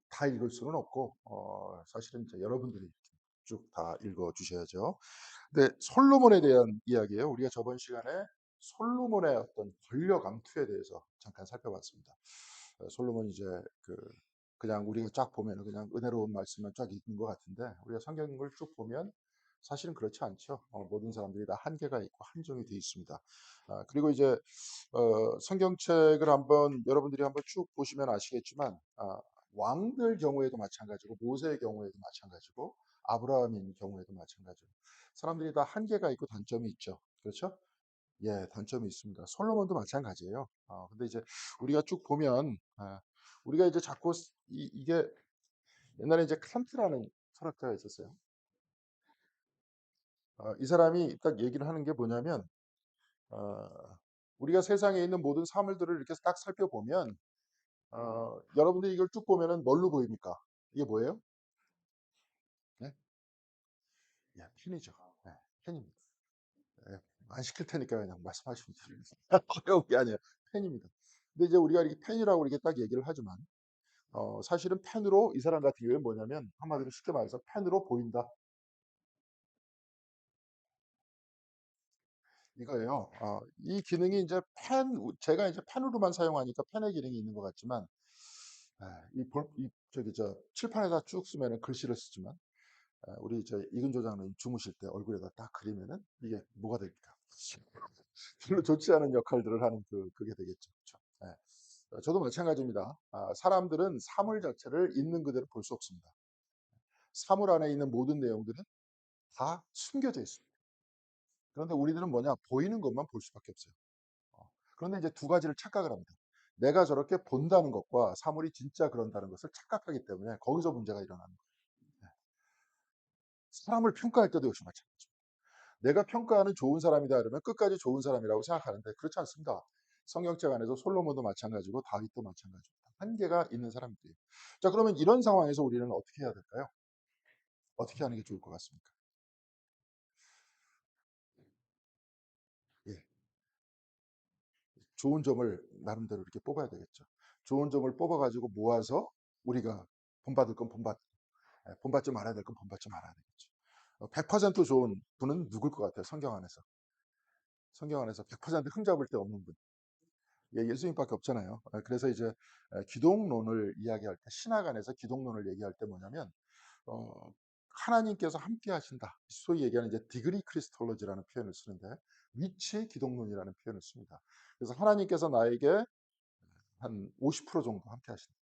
다 읽을 수는 없고 사실은 이제 여러분들이 쭉 다 읽어 주셔야죠. 근데 솔로몬에 대한 이야기예요. 우리가 저번 시간에 솔로몬의 어떤 권력 암투에 대해서 잠깐 살펴봤습니다. 솔로몬이 이제 그 그냥 우리가 쫙 보면은 그냥 은혜로운 말씀만 쫙 읽는 것 같은데 우리가 성경을 쭉 보면 사실은 그렇지 않죠. 모든 사람들이 다 한계가 있고 한정이 돼 있습니다. 그리고 이제 성경책을 한번 여러분들이 한번 쭉 보시면 아시겠지만 왕들 경우에도 마찬가지고 모세의 경우에도 마찬가지고 아브라함인 경우에도 마찬가지고 사람들이 다 한계가 있고 단점이 있죠. 그렇죠? 예, 단점이 있습니다. 솔로몬도 마찬가지예요. 근데 이제 우리가 쭉 보면 우리가 이제 자꾸 이게 옛날에 이제 칸트라는 철학자가 있었어요. 이 사람이 딱 얘기를 하는 게 뭐냐면 어, 우리가 세상에 있는 모든 사물들을 이렇게 딱 살펴보면 여러분들이 이걸 쭉 보면은 뭘로 보입니까? 이게 뭐예요? 네? 예, 펜이죠. 네, 펜입니다. 예, 안 시킬 테니까 그냥 말씀하시면 됩니다. 어려운 게 아니에요. 펜입니다. 근데 이제 우리가 이렇게 펜이라고 이렇게 딱 얘기를 하지만 사실은 펜으로 이 사람 같은 경우에 뭐냐면 한마디로 쉽게 말해서 펜으로 보인다 이거예요. 이 기능이 이제 제가 이제 펜으로만 사용하니까 펜의 기능이 있는 것 같지만 이 저기 저 칠판에다 쭉 쓰면은 글씨를 쓰지만 우리 저 이근조 장로님 주무실 때 얼굴에다 딱 그리면은 이게 뭐가 될까? 별로 좋지 않은 역할들을 하는 그게 되겠죠. 그렇죠? 저도 마찬가지입니다. 사람들은 사물 자체를 있는 그대로 볼 수 없습니다. 사물 안에 있는 모든 내용들은 다 숨겨져 있습니다. 그런데 우리들은 뭐냐? 보이는 것만 볼 수밖에 없어요. 그런데 이제 두 가지를 착각을 합니다. 내가 저렇게 본다는 것과 사물이 진짜 그런다는 것을 착각하기 때문에 거기서 문제가 일어나는 거예요. 네. 사람을 평가할 때도 역시 마찬가지입니다. 내가 평가하는 좋은 사람이다 그러면 끝까지 좋은 사람이라고 생각하는데 그렇지 않습니다. 성경책 안에서 솔로몬도 마찬가지고 다윗도 마찬가지입니다. 한계가 있는 사람들이에요. 자, 그러면 이런 상황에서 우리는 어떻게 해야 될까요? 어떻게 하는 게 좋을 것 같습니까? 예. 좋은 점을 나름대로 이렇게 뽑아야 되겠죠. 좋은 점을 뽑아 가지고 모아서 우리가 본받을 건 본받 본받지 말아야 될 건 본받지 말아야 되겠죠. 100% 좋은 분은 누굴 것 같아요? 성경 안에서. 성경 안에서 100% 흠잡을 데 없는 분. 예, 예수님밖에 없잖아요. 그래서 이제 기독론을 이야기할 때 신학 안에서 기독론을 얘기할 때 뭐냐면 어, 하나님께서 함께 하신다. 소위 얘기하는 이제 디그리 크리스톨로지라는 표현을 쓰는데 위치 기독론이라는 표현을 씁니다. 그래서 하나님께서 나에게 한 50% 정도 함께 하신다.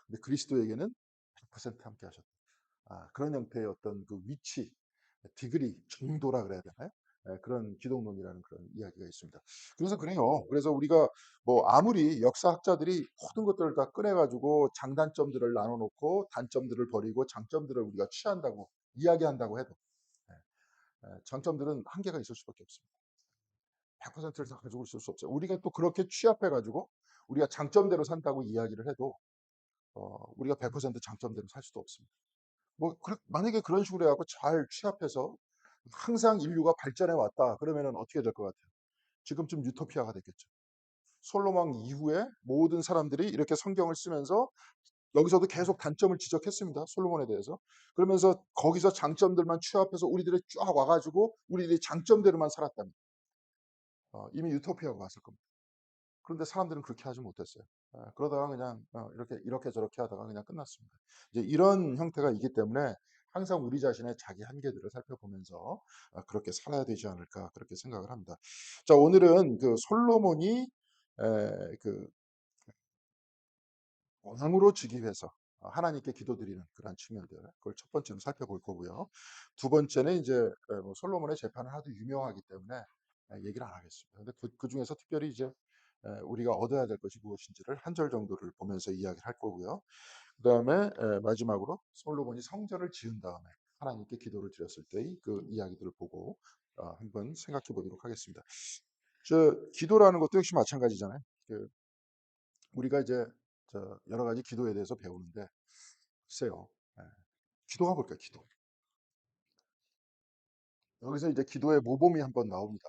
근데 그리스도에게는 100% 함께 하셨다. 그런 형태의 어떤 그 위치, 디그리, 정도라 그래야 되나요? 그런 기독론이라는 그런 이야기가 있습니다. 그래서 그래요. 그래서 우리가 뭐 아무리 역사학자들이 모든 것들을 다 꺼내가지고 장단점들을 나눠놓고 단점들을 버리고 장점들을 우리가 취한다고 이야기한다고 해도 장점들은 한계가 있을 수밖에 없습니다. 100%를 다 가지고 있을 수 없어요. 우리가 또 그렇게 취합해가지고 우리가 장점대로 산다고 이야기를 해도 우리가 100% 장점대로 살 수도 없습니다. 만약에 그런 식으로 해갖고 잘 취합해서 항상 인류가 발전해 왔다 그러면은 어떻게 될 것 같아요? 지금쯤 유토피아가 됐겠죠. 솔로몬 이후에 모든 사람들이 이렇게 성경을 쓰면서 여기서도 계속 단점을 지적했습니다. 솔로몬에 대해서. 그러면서 거기서 장점들만 취합해서 우리들이 쫙 와가지고 우리들이 장점대로만 살았다면 이미 유토피아가 왔을 겁니다. 그런데 사람들은 그렇게 하지 못했어요. 그러다가 그냥 이렇게 저렇게 하다가 그냥 끝났습니다. 이제 이런 형태가 있기 때문에 항상 우리 자신의 자기 한계들을 살펴보면서 그렇게 살아야 되지 않을까 그렇게 생각을 합니다. 자, 오늘은 그 솔로몬이 그 왕으로 즉위 위해서 하나님께 기도드리는 그런 측면들 그걸 첫 번째로 살펴볼 거고요. 두 번째는 이제 뭐 솔로몬의 재판은 하도 유명하기 때문에 얘기를 안 하겠습니다. 근데 그 중에서 특별히 이제 우리가 얻어야 될 것이 무엇인지를 한 절 정도를 보면서 이야기를 할 거고요. 그다음에 마지막으로 솔로몬이 성전을 지은 다음에 하나님께 기도를 드렸을 때의 그 이야기들을 보고 한번 생각해 보도록 하겠습니다. 기도라는 것도 역시 마찬가지잖아요. 우리가 이제 여러 가지 기도에 대해서 배우는데 글쎄요. 예, 기도가 뭘까요? 기도. 여기서 이제 기도의 모범이 한번 나옵니다.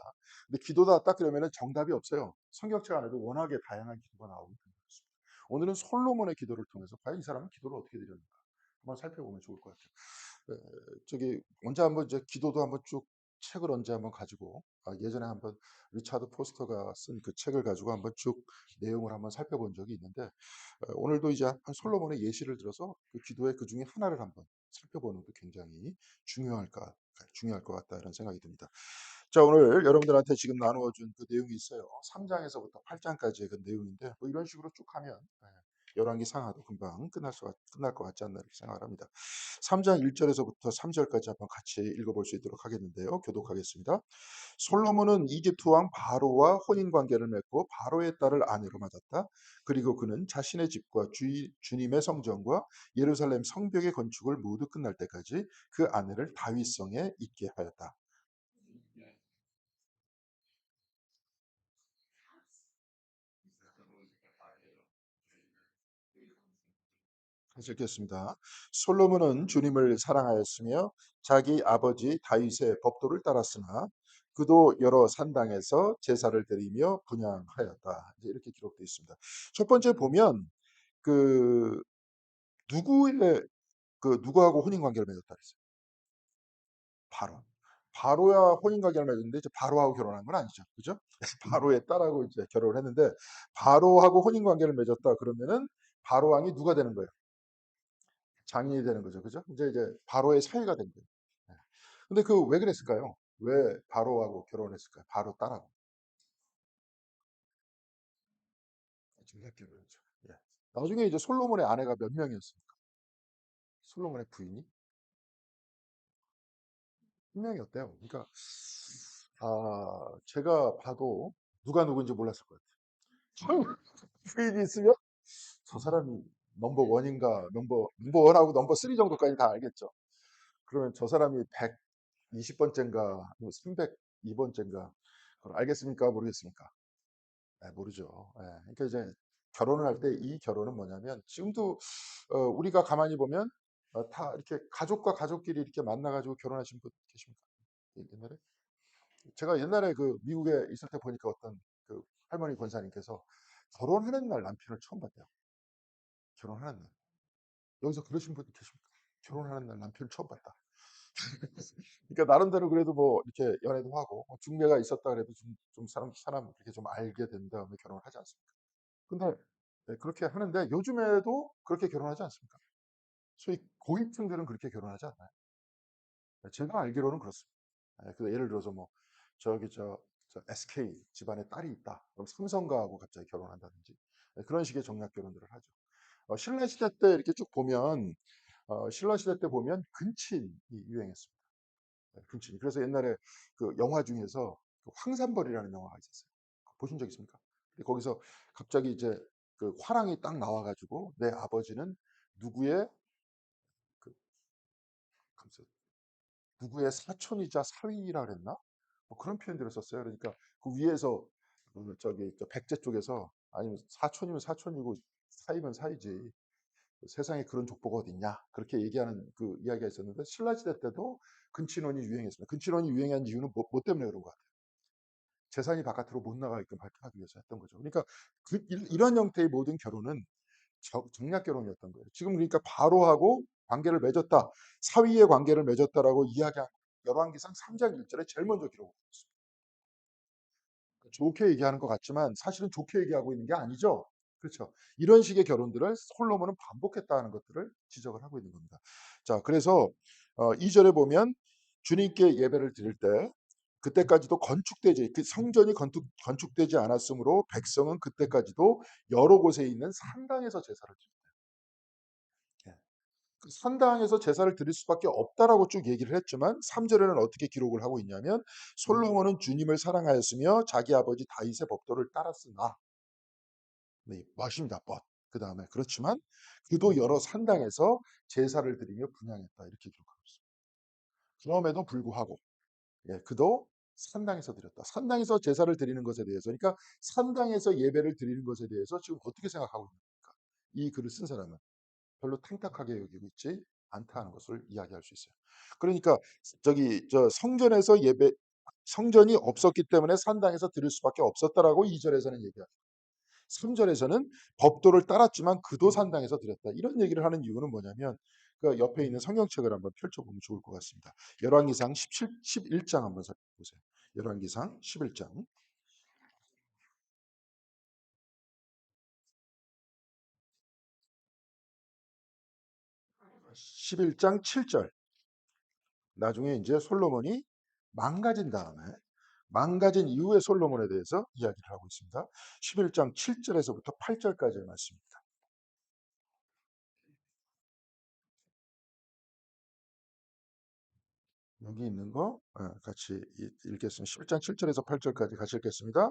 근데 기도다 딱 그러면은 정답이 없어요. 성경책 안에도 워낙에 다양한 기도가 나오기 때문에 그렇습니다. 오늘은 솔로몬의 기도를 통해서 과연 이 사람은 기도를 어떻게 드렸는가 한번 살펴보면 좋을 것 같아요. 저기 언제 한번 이제 기도도 한번 쭉 책을 언제 한번 가지고 예전에 한번 리차드 포스터가 쓴 그 책을 가지고 한번 쭉 내용을 한번 살펴본 적이 있는데 오늘도 이제 한 솔로몬의 예시를 들어서 그 기도의 그 중에 하나를 한번 살펴보는 것도 굉장히 중요할 것 같다 이런 생각이 듭니다. 자, 오늘 여러분들한테 지금 나누어 준 그 내용이 있어요. 3장에서부터 8장까지의 그 내용인데 뭐 이런 식으로 쭉 하면 열왕기 상하도 금방 끝날 것 같지 않나 이렇게 생각을 합니다. 3장 1절에서부터 3절까지 한번 같이 읽어볼 수 있도록 하겠는데요. 교독하겠습니다. 솔로몬은 이집트 왕 바로와 혼인 관계를 맺고 바로의 딸을 아내로 맞았다. 그리고 그는 자신의 집과 주님의 성전과 예루살렘 성벽의 건축을 모두 끝날 때까지 그 아내를 다윗성에 있게 하였다. 다시 읽겠습니다. 솔로몬은 주님을 사랑하였으며 자기 아버지 다윗의 법도를 따랐으나 그도 여러 산당에서 제사를 드리며 분향하였다. 이제 이렇게 기록되어 있습니다. 첫 번째 보면 그 누구의 누구하고 혼인 관계를 맺었다 그랬어요. 바로. 바로야 혼인 관계를 맺었는데 이제 바로하고 결혼한 건 아니죠. 그죠? 바로의 딸하고 이제 결혼을 했는데 바로하고 혼인 관계를 맺었다 그러면은 바로 왕이 누가 되는 거예요? 장인이 되는 거죠. 그죠? 이제 바로의 사위가 된 거예요. 예. 근데 그 왜 그랬을까요? 왜 바로하고 결혼했을까요? 바로 딸하고. 중요한 결혼이죠. 예. 나중에 이제 솔로몬의 아내가 몇 명이었습니까? 솔로몬의 부인이 한 명이었대요. 그러니까 제가 봐도 누가 누군지 몰랐을 것 같아요. 부인이 있으면 저 사람이 넘버 원인가 넘버 원하고 넘버 쓰리 정도까지 다 알겠죠. 그러면 저 사람이 120번째인가 302번째인가 그걸 알겠습니까? 모르겠습니까? 모르죠. 그러니까 이제 결혼을 할 때 이 결혼은 뭐냐면 지금도 우리가 가만히 보면 다 이렇게 가족과 가족끼리 이렇게 만나가지고 결혼하신 분 계십니까? 옛날에? 제가 옛날에 그 미국에 있을 때 보니까 어떤 그 할머니 권사님께서 결혼하는 날 남편을 처음 봤대요. 결혼하는 날. 여기서 그러신 분 계십니까? 결혼하는 날 남편을 처음 봤다. 그러니까 나름대로 그래도 뭐 이렇게 연애도 하고 뭐 중매가 있었다 그래도 좀 사람 이렇게 좀 알게 된 다음에 결혼을 하지 않습니까? 근데 그렇게 하는데 요즘에도 그렇게 결혼하지 않습니까? 소위 고위층들은 그렇게 결혼하지 않나요? 제가 알기로는 그렇습니다. 그래서 예를 들어서 뭐 저기 저 SK 집안에 딸이 있다. 그럼 삼성가하고 갑자기 결혼한다든지 그런 식의 정략 결혼들을 하죠. 신라 시대 때 이렇게 쭉 보면 신라 시대 때 보면 근친이 유행했습니다. 근친이. 그래서 옛날에 그 영화 중에서 그 황산벌이라는 영화가 있었어요. 보신 적 있습니까? 근데 거기서 갑자기 이제 그 화랑이 딱 나와가지고 내 아버지는 누구의 그 감사- 누구의 사촌이자 사위라 그랬나? 뭐 그런 표현들을 썼어요. 그러니까 그 위에서 저기 저 백제 쪽에서 아니면 사촌이면 사촌이고 사위면 사위지 세상에 그런 족보가 어딨냐 그렇게 얘기하는 그 이야기가 있었는데 신라시대 때도 근친혼이 유행했습니다. 근친혼이 유행한 이유는 뭐 때문에 그런 것 같아요. 재산이 바깥으로 못 나가게끔 하기 위해서 했던 거죠. 그러니까 이런 형태의 모든 결혼은 정략 결혼이었던 거예요. 지금 그러니까 바로하고 관계를 맺었다. 사위의 관계를 맺었다라고 이야기한 열왕기상 3장 1절에 제일 먼저 기록하고 있습니다. 좋게 얘기하는 것 같지만 사실은 좋게 얘기하고 있는 게 아니죠. 그렇죠. 이런 식의 결혼들을 솔로몬은 반복했다는 것들을 지적을 하고 있는 겁니다. 자, 그래서 2절에 보면 주님께 예배를 드릴 때 그때까지도 건축되지 그 성전이 건축되지 않았으므로 백성은 그때까지도 여러 곳에 있는 산당에서 제사를 드렸대요. 그 산당에서 제사를 드릴 수밖에 없다라고 쭉 얘기를 했지만 3절에는 어떻게 기록을 하고 있냐면 솔로몬은 주님을 사랑하였으며 자기 아버지 다윗의 법도를 따랐으나 네, 맞습니다. 그 다음에 그렇지만 그도 여러 산당에서 제사를 드리며 분향했다 이렇게 기록하고 있습니다. 그럼에도 불구하고 그도 산당에서 드렸다. 산당에서 제사를 드리는 것에 대해서 그러니까 산당에서 예배를 드리는 것에 대해서 지금 어떻게 생각하고 있습니까? 이 글을 쓴 사람은 별로 탕탁하게 여기고 있지 않다는 것을 이야기할 수 있어요. 그러니까 저기 저 성전에서 성전이 없었기 때문에 산당에서 드릴 수밖에 없었다라고 2절에서는 얘기합니다. 3절에서는 법도를 따랐지만 그도 산당에서 드렸다. 이런 얘기를 하는 이유는 뭐냐면 그 옆에 있는 성경책을 한번 펼쳐보면 좋을 것 같습니다. 열왕기상 11장 한번 보세요. 열왕기상 11장 11장 7절. 나중에 이제 솔로몬이 망가진 다음에 망가진 이후의 솔로몬에 대해서 이야기를 하고 있습니다. 11장 7절에서부터 8절까지의 말씀입니다. 여기 있는 거 같이 읽겠습니다. 11장 7절에서 8절까지 같이 읽겠습니다.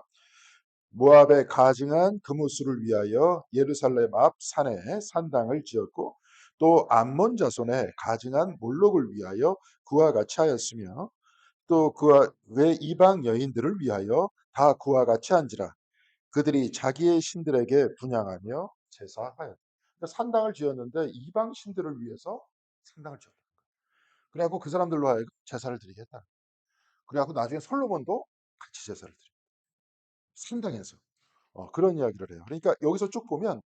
모압의 가증한 그무스를 위하여 예루살렘 앞 산에 산당을 지었고 또 암몬 자손의 가증한 몰록을 위하여 그와 같이 하였으며 또 그와 외 이방 여인들을 위하여 다 그와 같이 한지라 그들이 자기의 신들에게 분향하며 제사하였다. 그러니까 산당을 지었는데 이방 신들을 위해서 산당을 지었다. 그래갖고 그 사람들로 하여금 제사를 드리게 했다. 그래갖고 나중에 솔로몬도 같이 제사를 드려. 산당에서 그런 이야기를 해요. 그러니까 여기서 쭉 보면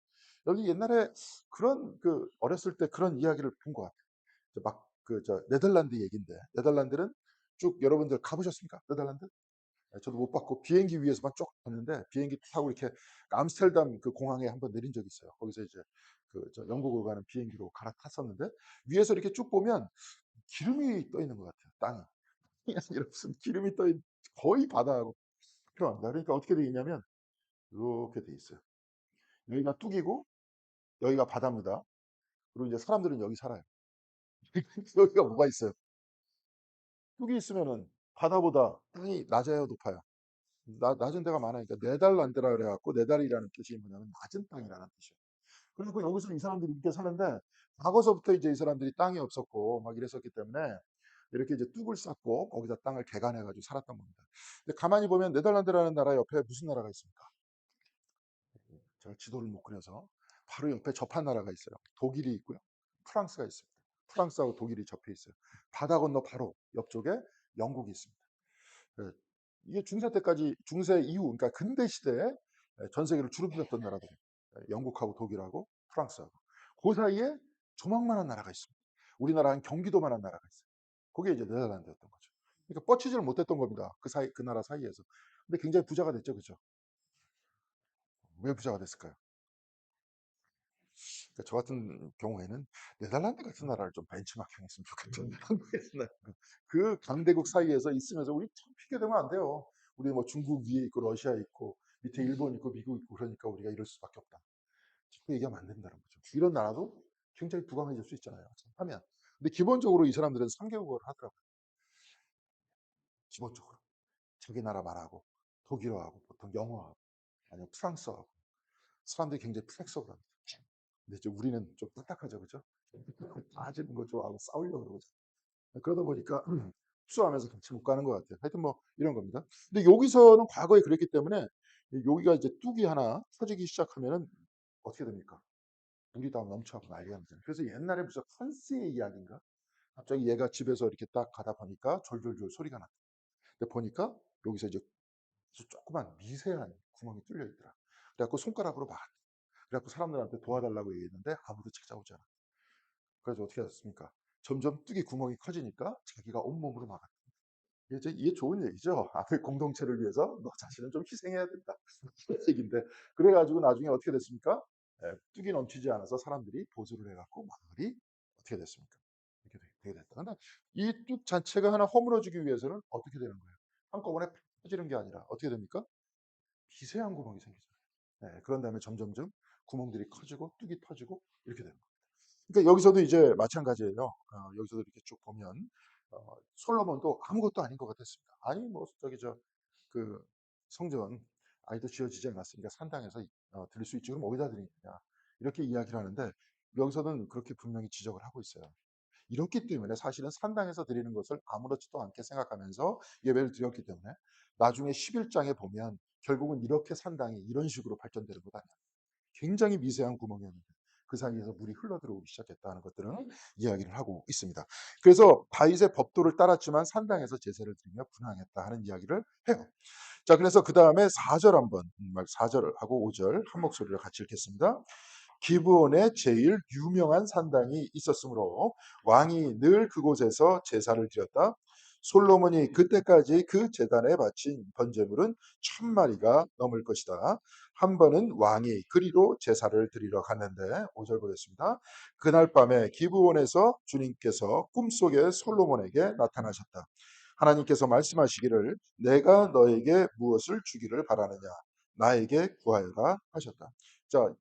여기 옛날에 그런 그 어렸을 때 그런 이야기를 본 것 같아요. 막 그 저 네덜란드 얘긴데 네덜란드는 쭉 여러분들 가보셨습니까? 네덜란드? 네, 저도 못 봤고 비행기 위에서만 쭉 봤는데 비행기 타고 이렇게 암스테르담 그 공항에 한번 내린 적이 있어요. 거기서 이제 그 저 영국으로 가는 비행기로 갈아탔었는데 위에서 이렇게 쭉 보면 기름이 떠 있는 것 같아요. 땅이. 아니라 무슨 기름이 떠 있는 거의 바다하고 표현합니다. 그러니까 어떻게 되어 있냐면 이렇게 돼 있어요. 여기가 뚝이고 여기가 바다입니다. 그리고 이제 사람들은 여기 살아요. 여기가 뭐가 있어요? 뚝이 있으면은 바다보다 땅이 낮아요, 높아요? 낮은 데가 많으니까 네덜란드라 그래갖고 네달이라는 뜻이 뭐냐면 낮은 땅이라는 뜻이에요. 그리고 여기서 이 사람들이 이렇게 사는데 과거서부터 이제 이 사람들이 땅이 없었고 막 이랬었기 때문에 이렇게 이제 뚝을 쌓고 거기다 땅을 개간해가지고 살았던 겁니다. 근데 가만히 보면 네덜란드라는 나라 옆에 무슨 나라가 있습니까? 제가 지도를 못 그려서 바로 옆에 접한 나라가 있어요. 독일이 있고요. 프랑스가 있습니다. 프랑스하고 독일이 접해 있어요. 바다 건너 바로 옆쪽에 영국이 있습니다. 예, 이게 중세 때까지 중세 이후 그러니까 근대 시대에 전 세계를 주름잡던 나라들이에요. 영국하고 독일하고 프랑스하고 그 사이에 조망만한 나라가 있습니다. 우리나라 한 경기도만한 나라가 있어요. 그게 이제 네덜란드였던 거죠. 그러니까 뻗치지를 못했던 겁니다. 그 사이 그 나라 사이에서. 근데 굉장히 부자가 됐죠, 그죠? 왜 부자가 됐을까요? 그러니까 저 같은 경우에는 네덜란드 같은 나라를 좀 벤치마킹했으면 좋겠죠. 한국에서는 그 강대국 사이에서 있으면서 우리 참 비교되면 안 돼요. 우리 뭐 중국 위에 있고 러시아 있고 밑에 일본 있고 미국 있고 그러니까 우리가 이럴 수밖에 없다. 자꾸 얘기하면 안 된다는 거죠. 이런 나라도 굉장히 부강해질 수 있잖아요. 하면. 근데 기본적으로 이 사람들은 3개국어를 하더라고요. 기본적으로. 자기 나라 말하고 독일어하고 보통 영어하고 아니면 프랑스어하고 사람들이 굉장히 플렉서블합니다. 근데 이제 우리는 좀 딱딱하죠, 그죠? 따지는 거 좋아하고 싸우려고 그러죠. 그러다 보니까 흡수하면서 같이 못 가는 것 같아요. 하여튼 뭐 이런 겁니다. 근데 여기서는 과거에 그랬기 때문에 여기가 이제 뚝이 하나 터지기 시작하면은 어떻게 됩니까? 물이 다 넘쳐가고 난리가 나잖아요. 그래서 옛날에 무슨 컨스의 이야기인가? 갑자기 얘가 집에서 이렇게 딱 가다 보니까 졸졸졸 소리가 났다. 근데 보니까 여기서 이제 조그만 미세한 구멍이 뚫려 있더라. 그래갖고 손가락으로 막 그래갖고 사람들한테 도와달라고 얘기했는데 아무도 찾아오지 않아. 그래서 어떻게 했습니까? 점점 뚝이 구멍이 커지니까 자기가 온몸으로 막았다. 이게 좋은 얘기죠. 앞에 공동체를 위해서 너 자신은 좀 희생해야 된다. 이런 얘기인데 그래가지고 나중에 어떻게 됐습니까? 뚝이 넘치지 않아서 사람들이 보수를 해갖고 마을이 어떻게 됐습니까? 이렇게 되게 됐다. 근데 이 뚝 자체가 하나 허물어지기 위해서는 어떻게 되는 거예요? 한꺼번에 퍼지는 게 아니라 어떻게 됩니까? 미세한 구멍이 생기죠. 그런 다음에 점점점 구멍들이 커지고 뚝이 터지고 이렇게 되는 거예요. 그러니까 여기서도 이제 마찬가지예요. 여기서도 이렇게 쭉 보면 솔로몬도 아무것도 아닌 것 같았습니다. 아니 뭐 저기 저 그 성전 아직도 지어지지 않았으니까 산당에서 드릴 수 있지 그럼 어디다 드리느냐 이렇게 이야기를 하는데 여기서는 그렇게 분명히 지적을 하고 있어요. 이렇기 때문에 사실은 산당에서 드리는 것을 아무렇지도 않게 생각하면서 예배를 드렸기 때문에 나중에 11장에 보면 결국은 이렇게 산당이 이런 식으로 발전되는 것 아니야. 굉장히 미세한 구멍이었는데 그 사이에서 물이 흘러 들어오기 시작했다는 것들은 이야기를 하고 있습니다. 그래서 다윗의 법도를 따랐지만 산당에서 제사를 드리며 분향했다 하는 이야기를 해요. 자, 그래서 그 다음에 4절 한번 4절하고 5절 한 목소리로 같이 읽겠습니다. 기브온에 제일 유명한 산당이 있었으므로 왕이 늘 그곳에서 제사를 드렸다. 솔로몬이 그때까지 그 제단에 바친 번제물은 1000마리가 넘을 것이다. 한 번은 왕이 그리로 제사를 드리러 갔는데 5절 보겠습니다. 그날 밤에 기브온에서 주님께서 꿈속에 솔로몬에게 나타나셨다. 하나님께서 말씀하시기를 내가 너에게 무엇을 주기를 바라느냐 나에게 구하여라 하셨다. 자,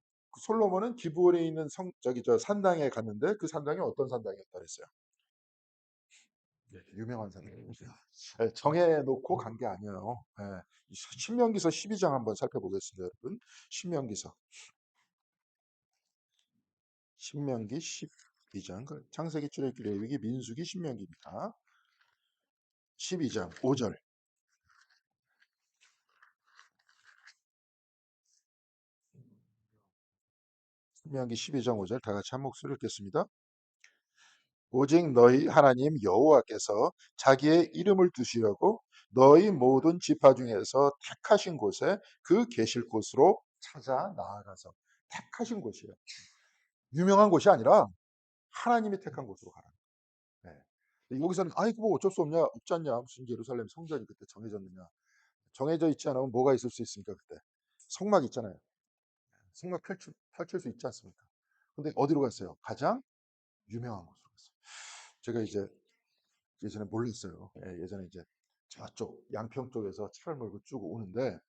솔로몬은 기브온에 있는 저기 저 산당에 갔는데 그 산당이 어떤 산당이었다 그랬어요? 네, 유명한 산당. 예, 정해놓고 간 게 아니에요. 예, 신명기서 12장 한번 살펴보겠습니다, 여러분. 신명기서 신명기 12장 창세기 출애굽기 레위기 민수기 신명기입니다. 12장 5절 신명기 12장 5절 다 같이 한 목소리 읽겠습니다. 오직 너희 하나님 여호와께서 자기의 이름을 두시려고 너희 모든 지파 중에서 택하신 곳에 그 계실 곳으로 찾아 나아가서 택하신 곳이에요. 유명한 곳이 아니라 하나님이 택한 곳으로 가라. 네. 여기서는 아이고 뭐 어쩔 수 없냐 없지 않냐 무슨 예루살렘 성전이 그때 정해졌느냐 정해져 있지 않으면 뭐가 있을 수 있습니까 그때 성막 있잖아요. 성막 펼칠 수 있지 않습니까? 근데 어디로 갔어요? 가장 유명한 곳으로 갔어요. 제가 이제 예전에 몰랐어요. 예전에 이제 저쪽 양평 쪽에서 차를 몰고 쭉 오는데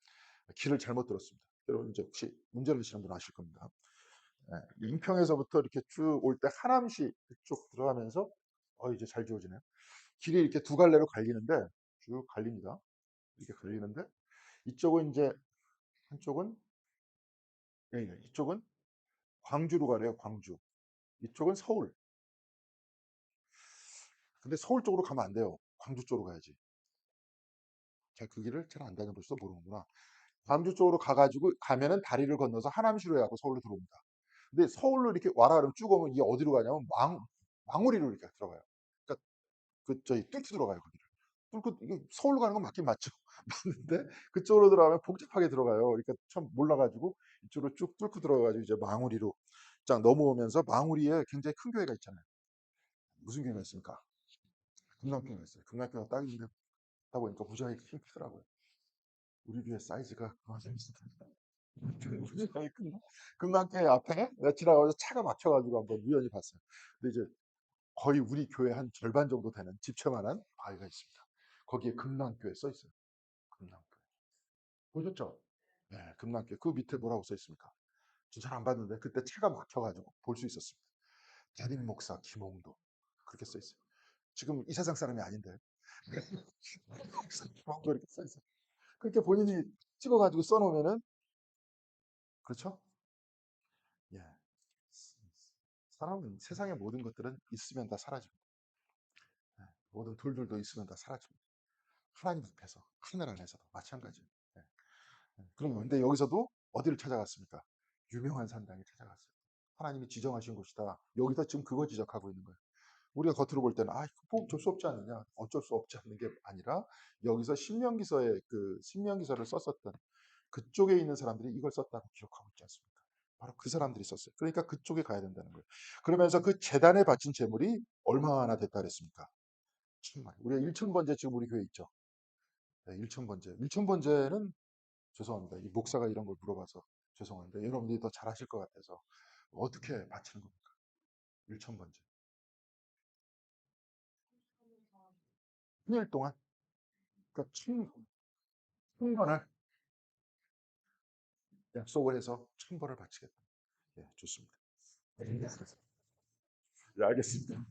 길을 잘못 들었습니다. 여러분 이제 혹시 운전을 하시는 분 아실 겁니다. 인평에서부터 이렇게 쭉 올 때 하남시 쪽 들어가면서 이제 잘 지워지네요. 길이 이렇게 두 갈래로 갈리는데 쭉 갈립니다. 이렇게 갈리는데 이쪽은 이제 한쪽은 이쪽은 광주로 가래요. 광주. 이쪽은 서울. 근데 서울 쪽으로 가면 안 돼요. 광주 쪽으로 가야지. 제가 그 길을 잘 안 다녀보셔서 모르는구나. 광주 쪽으로 가가지고 가면은 다리를 건너서 하남시로 해갖고 서울로 들어옵니다. 근데 서울로 이렇게 와라 그러면 쭉 오면 이게 어디로 가냐면 망우리로 이렇게 들어가요. 그러니까 저희 뚫고 들어가요 거기를. 뚫고 이게 서울로 가는 건 맞긴 맞죠. 맞는데 그쪽으로 들어가면 복잡하게 들어가요. 그러니까 참 몰라가지고 이쪽으로 쭉 뚫고 들어가가지고 이제 망우리로 쫙 넘어오면서 망우리에 굉장히 큰 교회가 있잖아요. 무슨 교회가 있습니까? 금강교회가 있어요. 금강교회가 딱 있는데 딱 보니까 무지하게 힘 크더라고요. 우리 교회 사이즈가 무지하게 큰 금강교회 앞에 내가 지나가서 차가 막혀가지고 한번 우연히 봤어요. 근데 이제 거의 우리 교회 한 절반 정도 되는 집채만한 바위가 있습니다. 거기에 금남교회 써 있어요. 금남교회. 보셨죠? 네, 금남교회. 그 밑에 뭐라고 써 있습니까? 저 잘 안 봤는데 그때 차가 막혀가지고 볼 수 있었습니다. 담임 목사 김홍도 그렇게 써 있어요. 지금 이 세상 사람이 아닌데 김홍도 이렇게 써 있어요. 그렇게 본인이 찍어가지고 써놓으면은 그렇죠? 예. 사람은 세상의 모든 것들은 있으면 다 사라집니다. 예, 모든 돌들도 있으면 다 사라집니다. 하나님 앞에서 하늘 안에서도 마찬가지예요. 예. 그러면 근데 여기서도 어디를 찾아갔습니까? 유명한 산당에 찾아갔어요. 하나님이 지정하신 곳이다. 여기서 지금 그거 지적하고 있는 거예요. 우리가 겉으로 볼 때는 뭐 어쩔 수 없지 않느냐, 어쩔 수 없지 않는 게 아니라 여기서 신명기서에 그 신명기서를 썼었던 그쪽에 있는 사람들이 이걸 썼다고 기억하고 있지 않습니까? 바로 그 사람들이 썼어요. 그러니까 그쪽에 가야 된다는 거예요. 그러면서 그 재단에 바친 재물이 얼마나 됐다 그랬습니까? 정말 우리가 1,000번째 지금 우리 교회 있죠. 네, 1,000번째. 1,000번째는 죄송합니다. 이 목사가 이런 걸 물어봐서 죄송한데 여러분들이 더 잘하실 것 같아서 어떻게 바치는 겁니까? 1,000번째. 1일 동안 그러니까 천 번을 약속을 해서 1,000번을 바치겠다. 예, 좋습니다. 네, 알겠습니다.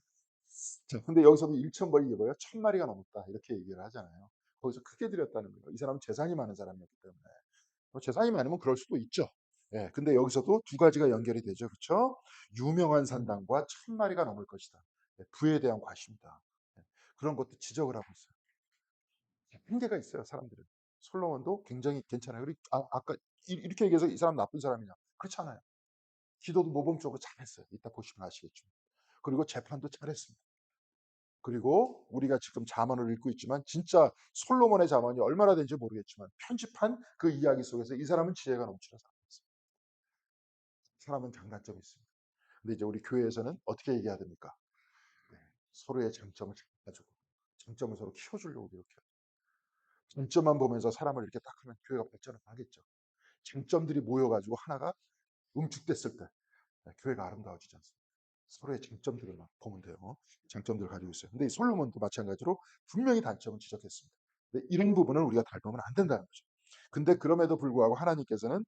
자, 근데 여기서도 1,000번이 이거예요. 1,000마리가 넘었다. 이렇게 얘기를 하잖아요. 거기서 크게 드렸다는 거예요. 이 사람은 재산이 많은 사람이었기 때문에. 재산이 많으면 그럴 수도 있죠. 예, 근데 여기서도 두 가지가 연결이 되죠. 그렇죠? 유명한 산당과 1,000마리가 넘을 것이다. 예, 부에 대한 과시입니다. 예, 그런 것도 지적을 하고 있어요. 한계가 있어요, 사람들은. 솔로몬도 굉장히 괜찮아요. 아까 이렇게 얘기해서 이 사람 나쁜 사람이냐? 그렇지 않아요. 기도도 모범적으로 잘했어요. 이따 보시면 아시겠지만. 그리고 재판도 잘했습니다. 그리고 우리가 지금 잠언을 읽고 있지만 진짜 솔로몬의 잠언이 얼마나 된지 모르겠지만 편집한 그 이야기 속에서 이 사람은 지혜가 넘치는 사람이었어요. 사람은 장단점이 있습니다. 근데 이제 우리 교회에서는 어떻게 얘기해야 됩니까? 네, 서로의 장점을 가지고 장점을 서로 키워주려고 이렇게 장점만 보면서 사람을 이렇게 딱 하면 교회가 발전을 하겠죠. 장점들이 모여가지고 하나가 응축됐을 때 교회가 아름다워지지 않습니다. 서로의 장점들을 보면 돼요. 장점들을 가지고 있어요. 근데 이 솔로몬도 마찬가지로 분명히 단점을 지적했습니다. 근데 이런 부분을 우리가 닮으면 안 된다는 거죠. 근데 그럼에도 불구하고 하나님께서는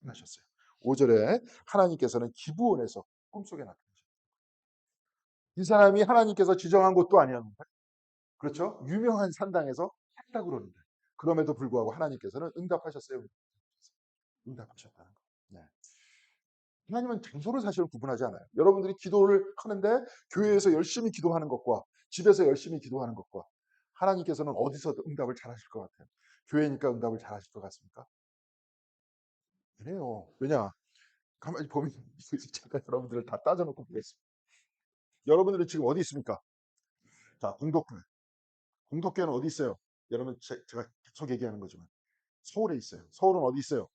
하셨어요. 5절에 하나님께서는 기브온에서 꿈속에 나타나셨어요. 이 사람이 하나님께서 지정한 것도 아니었는데, 그렇죠? 유명한 산당에서 했다고 그러는데, 그럼에도 불구하고 하나님께서는 응답하셨어요. 응답하셨다는 거. 네. 하나님은 장소를 사실은 구분하지 않아요. 여러분들이 기도를 하는데 교회에서 열심히 기도하는 것과 집에서 열심히 기도하는 것과 하나님께서는 어디서 응답을 잘 하실 것 같아요? 교회니까 응답을 잘 하실 것 같습니까? 그래요. 왜냐? 가만히 보면 제가 여러분들을 다 따져놓고 보겠습니다. 여러분들은 지금 어디 있습니까? 자, 공덕교회. 공덕교회는 어디 있어요? 여러분 제가 계속 얘기하는 거지만 서울에 있어요. 서울은 어디 있어요?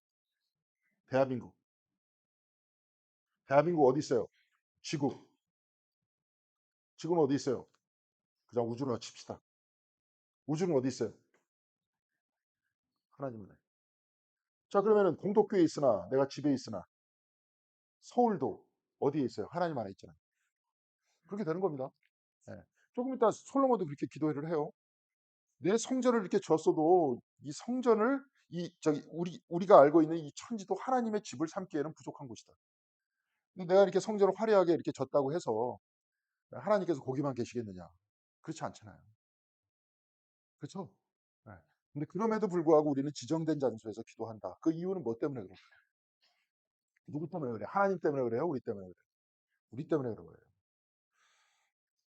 대한민국. 대한민국 어디 있어요? 지구. 지구는 어디 있어요? 그냥 우주로 칩시다. 우주는 어디 있어요? 하나님은. 자, 그러면은 공덕교회에 있으나 내가 집에 있으나 서울도 어디에 있어요? 하나님 안에 있잖아요. 그렇게 되는 겁니다. 예. 조금 이따 솔로몬도 그렇게 기도를 해요. 내 성전을 이렇게 줬어도 이 성전을 이 저기 우리가 알고 있는 이 천지도 하나님의 집을 삼기에는 부족한 곳이다. 근데 내가 이렇게 성전을 화려하게 이렇게 줬다고 해서 하나님께서 거기만 계시겠느냐? 그렇지 않잖아요. 그렇죠? 예. 근데 그럼에도 불구하고 우리는 지정된 장소에서 기도한다. 그 이유는 뭐 때문에 그럴까요? 누구 때문에 그래? 하나님 때문에 그래요? 우리 때문에 그래요? 우리 때문에 그런 거예요.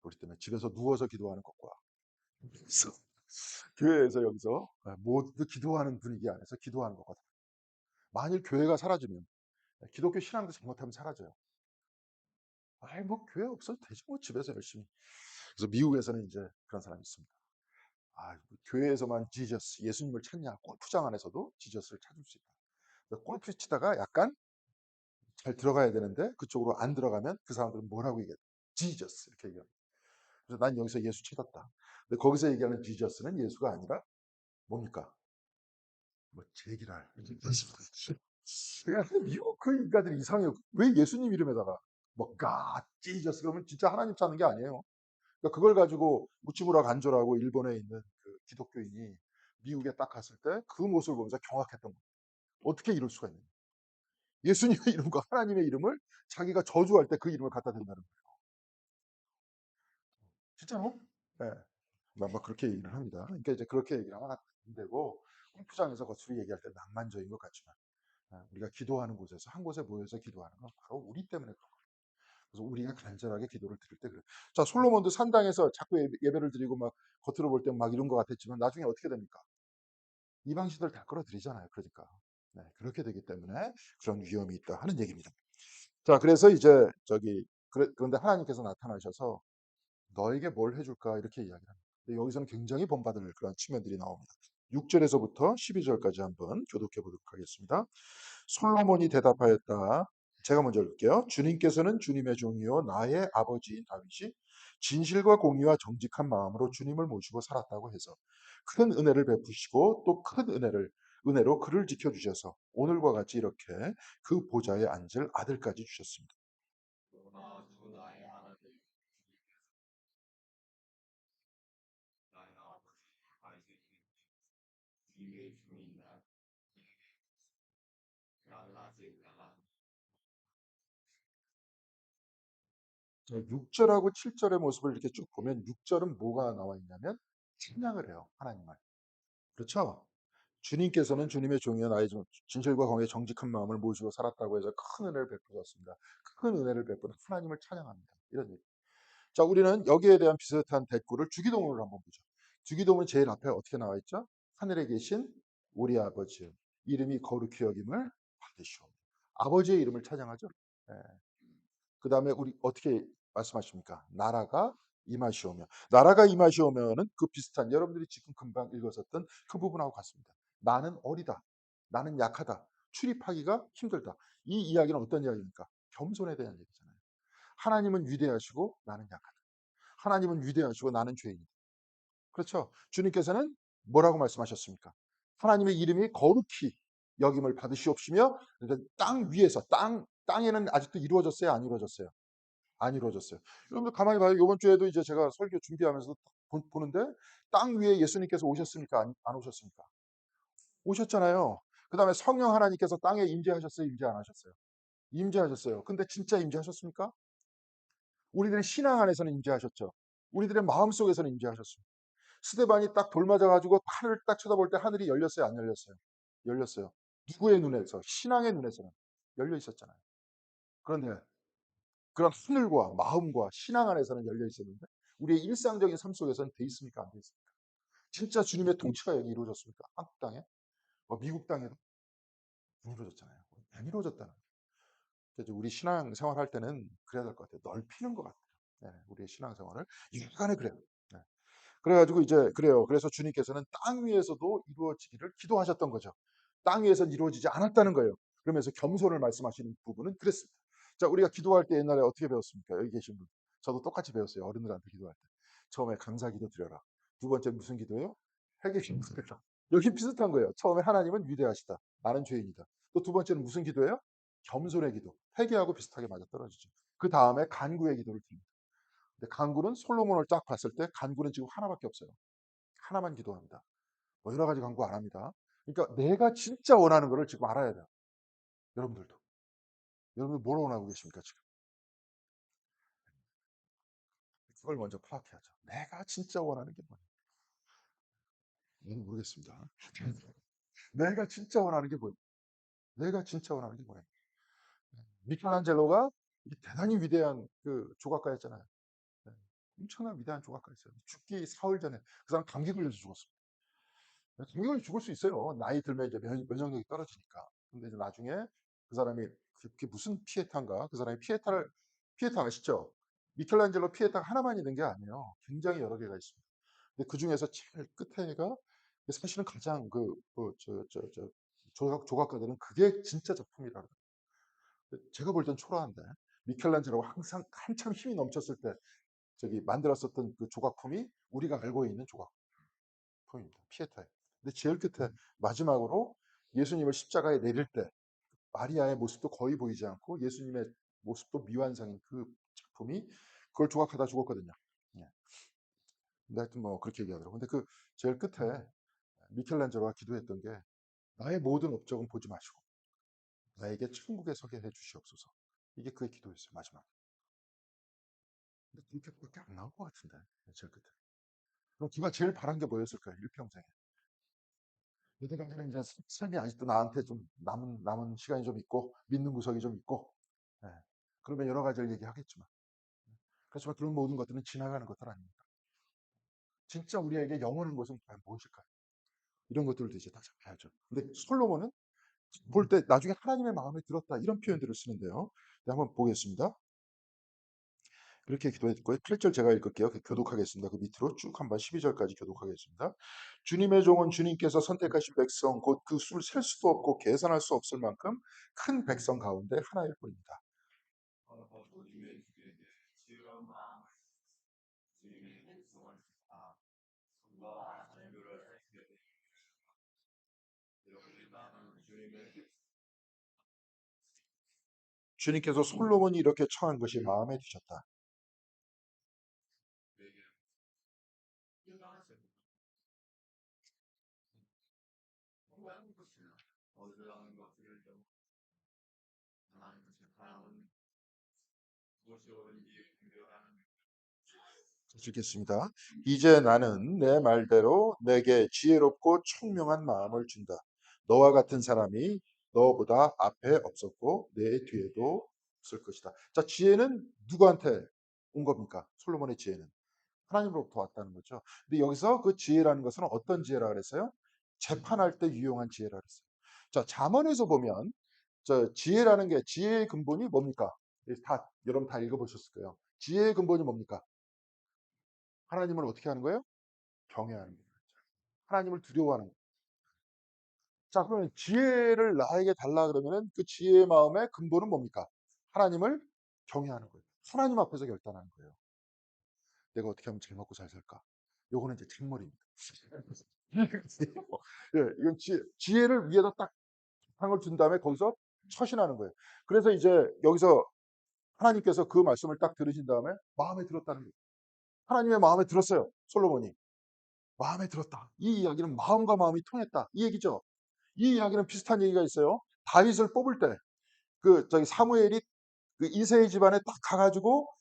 우리 때문에 집에서 누워서 기도하는 것과 그래서 교회에서 여기서 모두 기도하는 분위기 안에서 기도하는 것과 만일 교회가 사라지면 기독교 신앙도 잘못하면 사라져요. 아이 뭐 교회 없어도 되지 뭐 집에서 열심히. 그래서 미국에서는 이제 그런 사람이 있습니다. 아 교회에서만 지저스 예수님을 찾냐 골프장 안에서도 지저스를 찾을 수 있다. 골프 치다가 약간 잘 들어가야 되는데 그쪽으로 안 들어가면 그 사람들은 뭐라고 얘기해? 지저스 이렇게 얘기해요. 그래서 난 여기서 예수 찾았다. 근데 거기서 얘기하는 지저스는 예수가 아니라 뭡니까? 뭐 제기랄. 그러니까 미국 그 인간들이 이상해요. 왜 예수님 이름에다가 뭐 God, Jesus 그러면 진짜 하나님 찾는 게 아니에요. 그러니까 그걸 가지고 무찌무라 간조라고 일본에 있는 그 기독교인이 미국에 딱 갔을 때 그 모습을 보면서 경악했던 거예요. 어떻게 이럴 수가 있느냐. 예수님의 이름과 하나님의 이름을 자기가 저주할 때 그 이름을 갖다 댄다는 거예요. 진짜로? 네. 막 그렇게 얘기를 합니다. 그러니까 이제 그렇게 얘기를 하면 안 되고 골프장에서 겉으로 얘기할 때 낭만적인 것 같지만 우리가 기도하는 곳에서 한 곳에 모여서 기도하는 건 바로 우리 때문에 그런 거예요. 그래서 우리가 간절하게 기도를 드릴 때 그래요. 자, 솔로몬도 산당에서 자꾸 예배를 드리고 막 겉으로 볼 때 막 이런 것 같았지만 나중에 어떻게 됩니까? 이방신들 다 끌어들이잖아요. 그러니까. 네, 그렇게 되기 때문에 그런 위험이 있다 하는 얘기입니다. 자, 그래서 이제 그런데 하나님께서 나타나셔서 너에게 뭘 해줄까 이렇게 이야기를 합니다. 근데 여기서는 굉장히 본받을 그런 측면들이 나옵니다. 6절에서부터 12절까지 한번 교독해 보도록 하겠습니다. 솔로몬이 대답하였다. 제가 먼저 읽을게요. 주님께서는 주님의 종이요 나의 아버지인 다윗이 진실과 공의와 정직한 마음으로 주님을 모시고 살았다고 해서 큰 은혜를 베푸시고 또 큰 은혜로 그를 지켜 주셔서 오늘과 같이 이렇게 그 보좌에 앉을 아들까지 주셨습니다. 자, 6절하고 7절의 모습을 이렇게 쭉 보면 6절은 뭐가 나와 있냐면 찬양을 해요. 하나님을. 그렇죠? 주님께서는 주님의 종이요 나의 진실과 공의 정직한 마음을 모시고 살았다고 해서 큰 은혜를 베푸셨습니다. 큰 은혜를 베푸는 하나님을 찬양합니다. 이런 얘기. 자, 우리는 여기에 대한 비슷한 대꾸를 주기도문을 한번 보죠. 주기도문 제일 앞에 어떻게 나와 있죠? 하늘에 계신 우리 아버지 이름이 거룩히 여김을 받으시오. 아버지의 이름을 찬양하죠. 예. 그 다음에 우리 어떻게 말씀하십니까? 나라가 임하시오며. 나라가 임하시오면은 그 비슷한 여러분들이 지금 금방 읽었었던 그 부분하고 같습니다. 나는 어리다. 나는 약하다. 출입하기가 힘들다. 이 이야기는 어떤 이야기입니까? 겸손에 대한 얘기잖아요. 하나님은 위대하시고 나는 약하다. 하나님은 위대하시고 나는 죄인이다. 그렇죠? 주님께서는 뭐라고 말씀하셨습니까? 하나님의 이름이 거룩히 여김을 받으시옵시며, 그러니까 땅 위에서 땅에는 아직도 이루어졌어요, 안 이루어졌어요? 안 이루어졌어요. 여러분들 가만히 봐요. 이번 주에도 이제 제가 설교 준비하면서 보는데 땅 위에 예수님께서 오셨습니까? 안 오셨습니까? 오셨잖아요. 그다음에 성령 하나님께서 땅에 임재하셨어요, 임재 안 하셨어요? 임재하셨어요. 근데 진짜 임재하셨습니까? 우리들의 신앙 안에서는 임재하셨죠. 우리들의 마음속에서는 임재하셨습니다. 스데반이 딱 돌 맞아 가지고 하늘을 딱 쳐다볼 때 하늘이 열렸어요, 안 열렸어요? 열렸어요. 누구의 눈에서? 신앙의 눈에서는 열려 있었잖아요. 그런데 그런 하늘과 마음과 신앙 안에서는 열려 있었는데 우리의 일상적인 삶 속에서는 돼 있습니까? 안 돼 있습니까? 진짜 주님의 통치가 여기 이루어졌습니까? 한국 땅에? 미국 땅에도 안 이루어졌잖아요. 안 이루어졌다는 거예요. 그래서 우리 신앙 생활할 때는 그래야 될 것 같아요. 넓히는 것 같아요. 네, 우리의 신앙 생활을 약간의 그래요. 네. 그래가지고 이제 그래요. 그래서 주님께서는 땅 위에서도 이루어지기를 기도하셨던 거죠. 땅 위에서는 이루어지지 않았다는 거예요. 그러면서 겸손을 말씀하시는 부분은 그랬습니다. 자, 우리가 기도할 때 옛날에 어떻게 배웠습니까? 여기 계신 분. 저도 똑같이 배웠어요. 어른들한테 기도할 때. 처음에 감사 기도 드려라. 두 번째 무슨 기도예요? 회개 기도 드려라. 여기 비슷한 거예요. 처음에 하나님은 위대하시다. 나는 죄인이다. 또 두 번째는 무슨 기도예요? 겸손의 기도. 회개하고 비슷하게 맞아떨어지죠. 그 다음에 간구의 기도를 드립니다. 근데 간구는 솔로몬을 딱 봤을 때 간구는 지금 하나밖에 없어요. 하나만 기도합니다. 뭐 여러 가지 간구 안 합니다. 그러니까 내가 진짜 원하는 거를 지금 알아야 돼요. 여러분들도. 여러분들 뭘 원하고 계십니까, 지금? 그걸 먼저 파악해야죠. 내가 진짜 원하는 게 뭐냐? 저는 모르겠습니다. 내가 진짜 원하는 게 뭐야? 내가 진짜 원하는 게 뭐야? 미켈란젤로가 대단히 위대한 그 조각가였잖아요. 네. 엄청난 위대한 조각가였어요. 죽기 사흘 전에 그 사람 감기 걸려서 죽었어요. 당연히 죽을 수 있어요. 나이 들면 이제 면역력이 떨어지니까. 근데 이제 나중에 그 사람이 그게 무슨 피에타인가? 그 사람이 피에타 아시죠? 미켈란젤로 피에타가 하나만 있는 게 아니에요. 굉장히 여러 개가 있습니다. 근데 그 중에서 제일 끝에가 사실은 가장 조각가들은 그게 진짜 작품이라 그래요. 제가 볼 땐 초라한데 미켈란젤로가 항상 한참 힘이 넘쳤을 때 저기 만들었었던 그 조각품이 우리가 알고 있는 조각품입니다. 피에타예요. 근데 제일 끝에 마지막으로 예수님을 십자가에 내릴 때 마리아의 모습도 거의 보이지 않고 예수님의 모습도 미완성인 그 작품이 그걸 조각하다 죽었거든요. 예. 근데 하여튼 뭐 그렇게 얘기하더라고요. 근데 그 제일 끝에 미켈란젤로가 기도했던 게 나의 모든 업적은 보지 마시고 나에게 천국에 서게 해 주시옵소서. 이게 그의 기도였어요. 마지막. 근데 그렇게밖에 안 나올 것 같은데 제일 끝에. 그럼 그가 제일 바란 게 뭐였을까요? 일평생에. 여태까지는 이제 삶이 아직도 나한테 좀 남은 시간이 좀 있고 믿는 구석이 좀 있고 예. 그러면 여러 가지를 얘기하겠지만 그렇지만 그런 모든 것들은 지나가는 것들 아닙니까? 진짜 우리에게 영원한 것은 과연 무엇일까요? 이런 것들도 이제 다 잡아야죠. 근데 솔로몬은 볼 때 나중에 하나님의 마음에 들었다 이런 표현들을 쓰는데요. 네, 한번 보겠습니다. 그렇게 기도했고요. 8절 제가 읽을게요. 교독하겠습니다. 그 밑으로 쭉 한번 12절까지 교독하겠습니다. 주님의 종은 주님께서 선택하신 백성 곧 그 수를 셀 수도 없고 계산할 수 없을 만큼 큰 백성 가운데 하나일 뿐입니다. 주님께서 솔로몬이 이렇게 처한 것이 마음에 드셨다. 읽겠습니다. 이제 나는 내 말대로 내게 지혜롭고 총명한 마음을 준다. 너와 같은 사람이 너보다 앞에 없었고 내 뒤에도 없을 것이다. 자, 지혜는 누구한테 온 겁니까? 솔로몬의 지혜는 하나님으로부터 왔다는 거죠. 근데 여기서 그 지혜라는 것은 어떤 지혜라 그랬어요? 재판할 때 유용한 지혜라 그랬어요. 자, 잠언에서 보면 지혜라는 게 지혜의 근본이 뭡니까? 다 여러분 다 읽어보셨을 거예요. 지혜의 근본이 뭡니까? 하나님을 어떻게 하는 거예요? 경외하는 거예요. 하나님을 두려워하는 거예요. 자, 그러면 지혜를 나에게 달라 그러면은 그 지혜의 마음의 근본은 뭡니까? 하나님을 경외하는 거예요. 하나님 앞에서 결단하는 거예요. 내가 어떻게 하면 잘 먹고 잘 살까? 요거는 이제 책머리입니다. 예, 이건 지혜를 위에다 딱 상을 준 다음에 거기서 처신하는 거예요. 그래서 이제 여기서 하나님께서 그 말씀을 딱 들으신 다음에 마음에 들었다는 거예요. 하나님의 마음에 들었어요. 솔로몬이. 마음에 들었다. 이 이야기는 마음과 마음이 통했다. 이 얘기죠. 이 이야기는 비슷한 얘기가 있어요. 다윗을 뽑을 때 사무엘이 그 이세의 집안에 딱 가가지고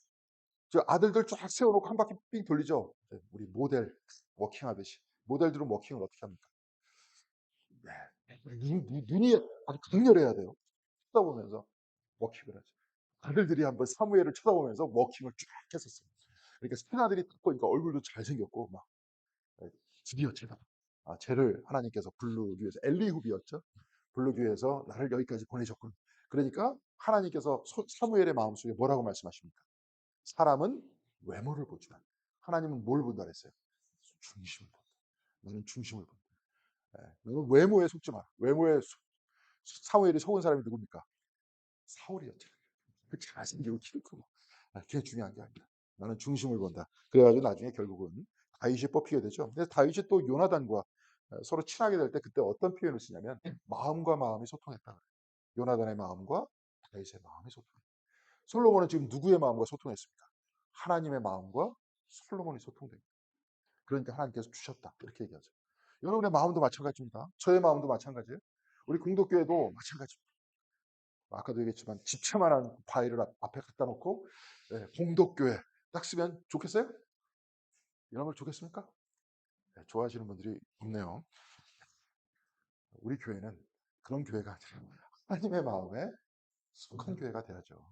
저 아들들 쫙 세워놓고 한 바퀴 삥 돌리죠. 우리 모델 워킹하듯이. 모델들은 워킹을 어떻게 합니까? 네. 눈이 아주 강렬해야 돼요. 쳐다보면서 워킹을 하죠. 아들들이 한번 사무엘을 쳐다보면서 워킹을 쫙 했었어요. 그러니까 신하들이 딱 보니까 얼굴도 잘생겼고 막 드디어 제가 쟤를 하나님께서 부르기 위해서 엘리후비였죠. 부르기 위해서 나를 여기까지 보내셨군. 그러니까 하나님께서 사무엘의 마음속에 뭐라고 말씀하십니까? 사람은 외모를 보지만 하나님은 뭘 본다 그랬어요? 중심을 본다. 너는 중심을 본다. 너는 외모에 속지 마라. 외모에 사무엘이 속은 사람이 누굽니까? 사울이었죠. 그 잘생기고 키 크고. 그게 중요한 게 아니라 나는 중심을 본다. 그래가지고 나중에 결국은 다윗이 뽑히게 되죠. 근데 다윗이 또 요나단과 서로 친하게 될 때 그때 어떤 표현을 쓰냐면 마음과 마음이 소통했다 그래요. 요나단의 마음과 다윗의 마음이 소통했다. 솔로몬은 지금 누구의 마음과 소통했습니까? 하나님의 마음과 솔로몬이 소통됩니다. 그러니까 하나님께서 주셨다. 이렇게 얘기하죠. 여러분의 마음도 마찬가지입니다. 저의 마음도 마찬가지예요. 우리 공덕교회도 마찬가지입니다. 아까도 얘기했지만 집채만한 바위를 앞에 갖다 놓고 공덕교회 딱 쓰면 좋겠어요? 이런 걸 좋겠습니까? 좋아하시는 분들이 없네요. 우리 교회는 그런 교회가 아니라 하나님의 마음에 속한 교회가 돼야죠.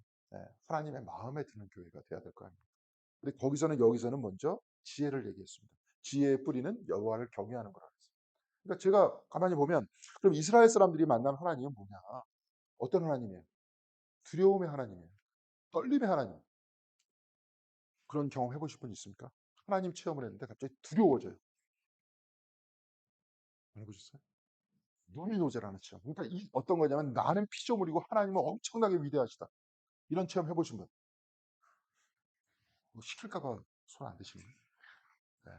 하나님의 마음에 드는 교회가 돼야 될 거 아닙니까? 근데 거기서는 여기서는 먼저 지혜를 얘기했습니다. 지혜의 뿌리는 여호와를 경외하는 거라 그랬어요. 그러니까 제가 가만히 보면 그럼 이스라엘 사람들이 만난 하나님은 뭐냐? 어떤 하나님이에요? 두려움의 하나님이에요. 떨림의 하나님. 그런 경험 해보실 분 있습니까? 하나님 체험을 했는데 갑자기 두려워져요. 안 해보셨어요? 눈이 노제라는 체험. 그러니까 어떤 거냐면 나는 피조물이고 하나님은 엄청나게 위대하시다. 이런 체험 해보신 분. 시킬까봐 손 안 드시는 거예요. 네.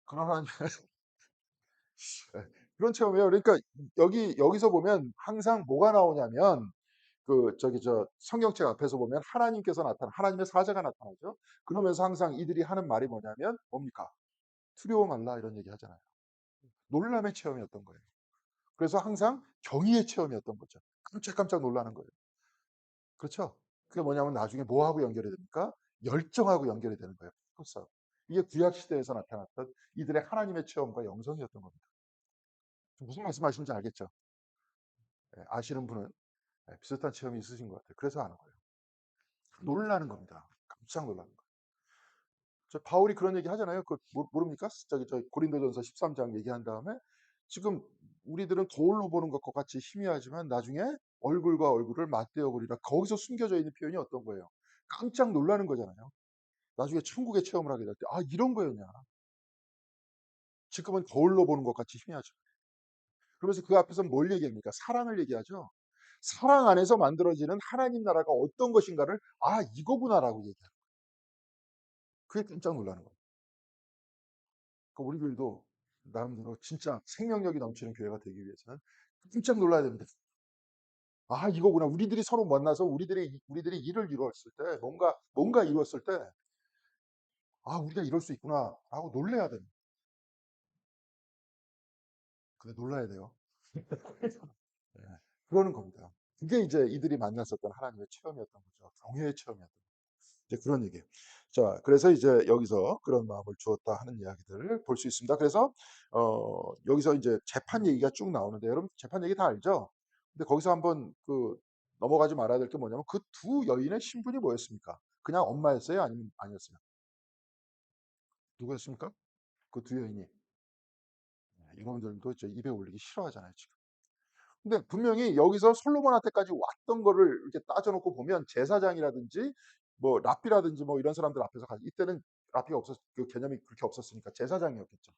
그런 하나님, 네. 그런 체험이에요. 그러니까 여기서 보면 항상 뭐가 나오냐면 성경책 앞에서 보면 하나님의 사자가 나타나죠. 그러면서 항상 이들이 하는 말이 뭐냐면 뭡니까? 두려워 말라 이런 얘기 하잖아요. 놀람의 체험이었던 거예요. 그래서 항상 경의의 체험이었던 거죠. 깜짝깜짝 놀라는 거예요. 그렇죠? 그게 뭐냐면 나중에 뭐하고 연결이 됩니까? 열정하고 연결이 되는 거예요. 그렇죠? 이게 구약 시대에서 나타났던 이들의 하나님의 체험과 영성이었던 겁니다. 무슨 말씀하시는지 알겠죠? 아시는 분은 비슷한 체험이 있으신 것 같아요. 그래서 아는 거예요. 놀라는 겁니다. 깜짝 놀라는 거예요. 바울이 그런 얘기 하잖아요. 모릅니까? 저기 고린도전서 13장 얘기한 다음에 지금 우리들은 거울로 보는 것과 같이 희미하지만 나중에 얼굴과 얼굴을 맞대어 보리라. 거기서 숨겨져 있는 표현이 어떤 거예요? 깜짝 놀라는 거잖아요. 나중에 천국의 체험을 하게 될 때, 이런 거였냐. 지금은 거울로 보는 것 같이 희미하죠. 그러면서 그 앞에서 뭘 얘기합니까? 사랑을 얘기하죠. 사랑 안에서 만들어지는 하나님 나라가 어떤 것인가를, 이거구나라고 얘기해요. 그게 깜짝 놀라는 거예요. 그러니까 우리 교회도 나름대로 진짜 생명력이 넘치는 교회가 되기 위해서는 깜짝 놀라야 됩니다. 이거구나. 우리들이 서로 만나서 우리들이 일을 이루었을 때, 뭔가 이루었을 때, 우리가 이럴 수 있구나라고 놀래야 됩니다. 근데 놀라야 돼요. 예, 그러는 겁니다. 그게 이제 이들이 만났었던 하나님의 체험이었던 거죠. 경외의 체험이었던 거죠. 이제 그런 얘기예요. 자, 그래서 이제 여기서 그런 마음을 주었다 하는 이야기들을 볼 수 있습니다. 그래서 여기서 이제 재판 얘기가 쭉 나오는데 여러분 재판 얘기 다 알죠? 근데 거기서 한번 넘어가지 말아야 될 게 뭐냐면 그 두 여인의 신분이 뭐였습니까? 그냥 엄마였어요? 아니면 아니었어요? 누구였습니까? 그 두 여인이. 여러분들도 저 입에 올리기 싫어하잖아요, 지금. 근데 분명히 여기서 솔로몬한테까지 왔던 거를 이렇게 따져 놓고 보면 제사장이라든지 뭐 랍비라든지 뭐 이런 사람들 앞에서 이때는 랍비가 그 개념이 그렇게 없었으니까 제사장이었겠죠.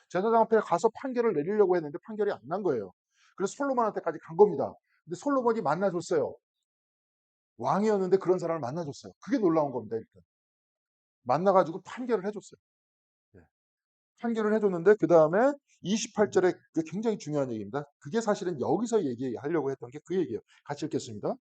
제사장 앞에 가서 판결을 내리려고 했는데 판결이 안 난 거예요. 그래서 솔로몬한테까지 간 겁니다. 근데 솔로몬이 만나줬어요. 왕이었는데 그런 사람을 만나줬어요. 그게 놀라운 겁니다. 일단 만나가지고 판결을 해줬어요. 예. 판결을 해줬는데 그 다음에 28절에 굉장히 중요한 얘기입니다. 그게 사실은 여기서 얘기하려고 했던 게 그 얘기예요. 같이 읽겠습니다.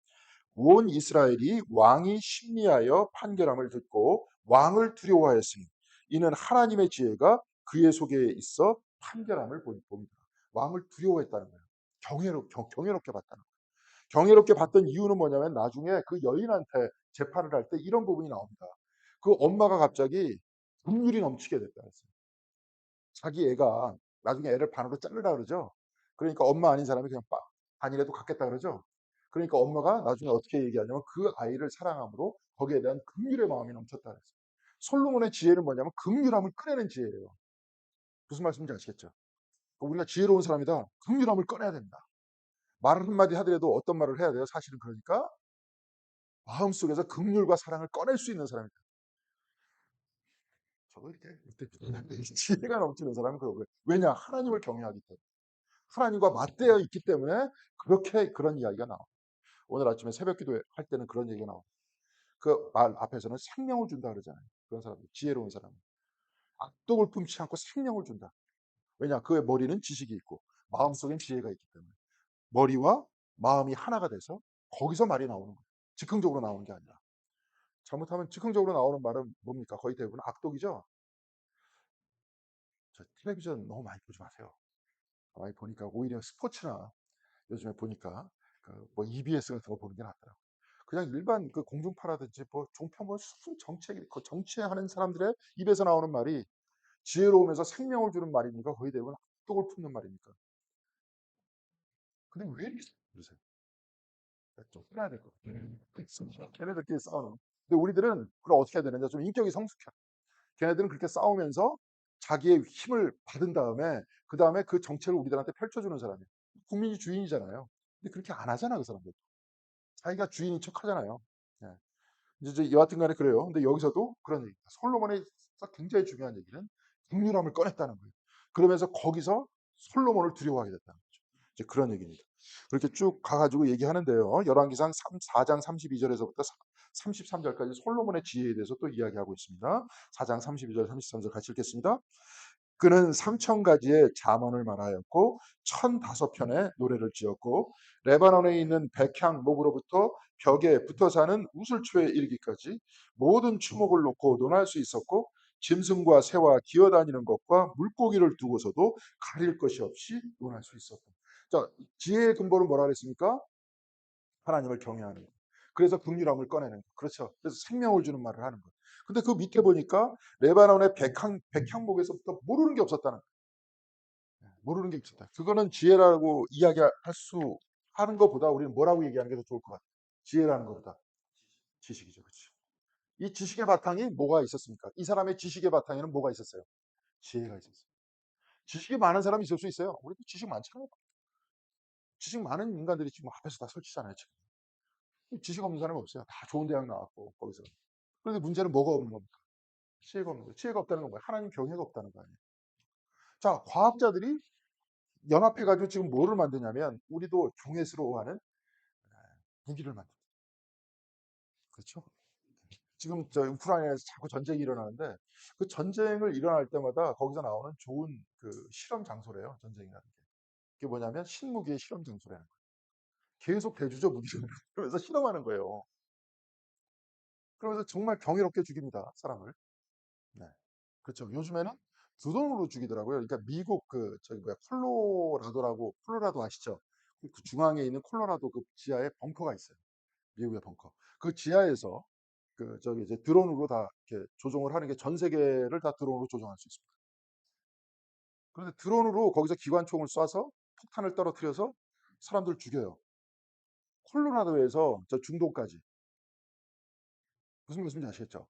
온 이스라엘이 왕이 심리하여 판결함을 듣고 왕을 두려워하였으니 이는 하나님의 지혜가 그의 속에 있어 판결함을 봅니다. 왕을 두려워했다는 거예요. 경외롭게 봤다는 거예요. 경외롭게 봤던 이유는 뭐냐면 나중에 그 여인한테 재판을 할 때 이런 부분이 나옵니다. 그 엄마가 갑자기 긍휼이 넘치게 됐다 그랬어요. 자기 애가 나중에 애를 반으로 자르라 그러죠. 그러니까 엄마 아닌 사람이 그냥 반이라도 갖겠다 그러죠. 그러니까 엄마가 나중에 어떻게 얘기하냐면 그 아이를 사랑함으로 거기에 대한 긍휼의 마음이 넘쳤다 그랬어요. 솔로몬의 지혜는 뭐냐면 긍휼함을 꺼내는 지혜예요. 무슨 말씀인지 아시겠죠? 우리가 지혜로운 사람이다. 긍휼함을 꺼내야 된다. 말을 한마디 하더라도 어떤 말을 해야 돼요? 사실은 그러니까 마음속에서 긍휼과 사랑을 꺼낼 수 있는 사람이다. 저도 이렇게 지혜가 넘치는 사람은 그러고요. 왜냐? 하나님을 경외하기 때문에. 하나님과 맞대어 있기 때문에 그렇게 그런 이야기가 나와요. 오늘 아침에 새벽 기도할 때는 그런 얘기가 나와요. 그 말 앞에서는 생명을 준다 그러잖아요. 그런 사람들, 지혜로운 사람은. 악독을 품지 않고 생명을 준다. 왜냐? 그의 머리는 지식이 있고 마음속엔 지혜가 있기 때문에. 머리와 마음이 하나가 돼서 거기서 말이 나오는 거예요. 즉흥적으로 나오는 게 아니라. 잘못하면 즉흥적으로 나오는 말은 뭡니까? 거의 대부분 악독이죠. 저 텔레비전 너무 많이 보지 마세요. 많이 보니까 오히려 스포츠나 요즘에 보니까 그뭐 EBS 같은 거 보는 게 낫더라고요. 그냥 일반 그 공중파라든지 뭐 종편 뭐 무슨 정책 그 정치하는 사람들의 입에서 나오는 말이 지혜로우면서 생명을 주는 말입니까? 거의 대부분 악독을 품는 말입니까? 근데 왜 이렇게 그러세요? 좀 끊어야 될 것 같아요. 걔네들끼리 싸우는. 근데 우리들은 그럼 어떻게 해야 되느냐? 좀 인격이 성숙해. 걔네들은 그렇게 싸우면서 자기의 힘을 받은 다음에 그 다음에 그 정책을 우리들한테 펼쳐주는 사람이에요. 국민이 주인이잖아요. 근데 그렇게 안 하잖아 그 사람들. 자기가 주인인 척 하잖아요. 예. 이제 여하튼 간에 그래요. 근데 여기서도 그런 얘기입니다. 솔로몬의 굉장히 중요한 얘기는 국률함을 꺼냈다는 거예요. 그러면서 거기서 솔로몬을 두려워하게 됐다는 거죠. 이제 그런 얘기입니다. 그렇게 쭉 가가지고 얘기하는데요. 열왕기상 4장 32절에서부터 33절까지 솔로몬의 지혜에 대해서 또 이야기하고 있습니다. 4장 32절 33절 같이 읽겠습니다. 그는 3,000가지의 잠언을 말하였고 1,005편의 노래를 지었고 레바논에 있는 백향목으로부터 벽에 붙어 사는 우슬초에 이르기까지 모든 추목을 놓고 논할 수 있었고 짐승과 새와 기어다니는 것과 물고기를 두고서도 가릴 것이 없이 논할 수 있었다. 자, 지혜의 근본은 뭐라 그랬습니까? 하나님을 경외하는 것. 그래서 긍휼함을 꺼내는 것. 그렇죠. 그래서 생명을 주는 말을 하는 것. 근데 그 밑에 보니까 레바논의 백향목에서부터 모르는 게 없었다는 거예요. 모르는 게 있었다. 그거는 지혜라고 이야기할 수 하는 것보다 우리는 뭐라고 얘기하는 게 더 좋을 것 같아요. 지혜라는 것보다 지식이죠. 그렇죠. 이 지식의 바탕이 뭐가 있었습니까? 이 사람의 지식의 바탕에는 뭐가 있었어요? 지혜가 있었어요. 지식이 많은 사람이 있을 수 있어요. 우리도 지식 많잖아요. 지식 많은 인간들이 지금 앞에서 다 설치잖아요. 지금. 지식 없는 사람이 없어요. 다 좋은 대학 나왔고 거기서. 그런데 문제는 뭐가 없는 겁니까? 지혜가 없는 거예요. 지혜가 없다는 건 뭐예요? 하나님 경외가 없다는 거 아니에요. 자, 과학자들이 연합해가지고 지금 뭐를 만드냐면 우리도 경외스러워하는 무기를 만듭니다. 그렇죠? 지금 저 우크라이나에서 자꾸 전쟁이 일어나는데 그 전쟁을 일어날 때마다 거기서 나오는 좋은 그 실험 장소래요. 전쟁이라는 게. 그게 뭐냐면 신무기의 실험 장소라는 거예요. 계속 대주죠 무기를. 그러면서 실험하는 거예요. 그러면서 정말 경이롭게 죽입니다. 사람을. 네. 그렇죠. 요즘에는 두 돈으로 죽이더라고요. 그러니까 미국 그 저기 뭐야 콜로라도 아시죠? 그 중앙에 있는 콜로라도 그 지하에 벙커가 있어요. 미국의 벙커. 그 지하에서 그 저기 이제 드론으로 다 이렇게 조종을 하는 게 전 세계를 다 드론으로 조종할 수 있습니다. 그런데 드론으로 거기서 기관총을 쏴서 폭탄을 떨어뜨려서 사람들 죽여요. 콜로라도에서 저 중동까지. 무슨 말씀인지 아시겠죠?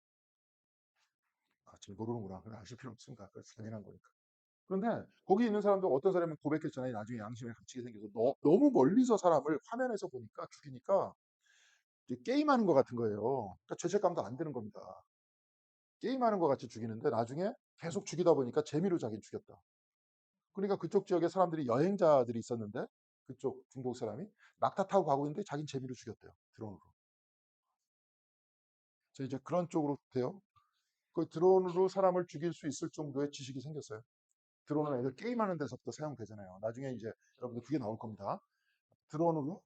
아, 지금 모르는구나. 그럼 아실 필요 없습니다. 그 잔인한 거니까. 그런데 거기 있는 사람도 어떤 사람은 고백했잖아요. 나중에 양심에 갇히게 생겨서 너무 멀리서 사람을 화면에서 보니까 죽이니까 게임하는 것 같은 거예요. 그러니까 죄책감도 안 드는 겁니다. 게임하는 것 같이 죽이는데 나중에 계속 죽이다 보니까 재미로 자기는 죽였다. 그러니까 그쪽 지역에 사람들이 여행자들이 있었는데 그쪽 중국 사람이 낙타 타고 가고 있는데 자기는 재미로 죽였대요. 드론으로. 그래서 이제 그런 쪽으로 돼요. 그 드론으로 사람을 죽일 수 있을 정도의 지식이 생겼어요. 드론은 애들 게임하는 데서부터 사용되잖아요. 나중에 이제 여러분들 그게 나올 겁니다. 드론으로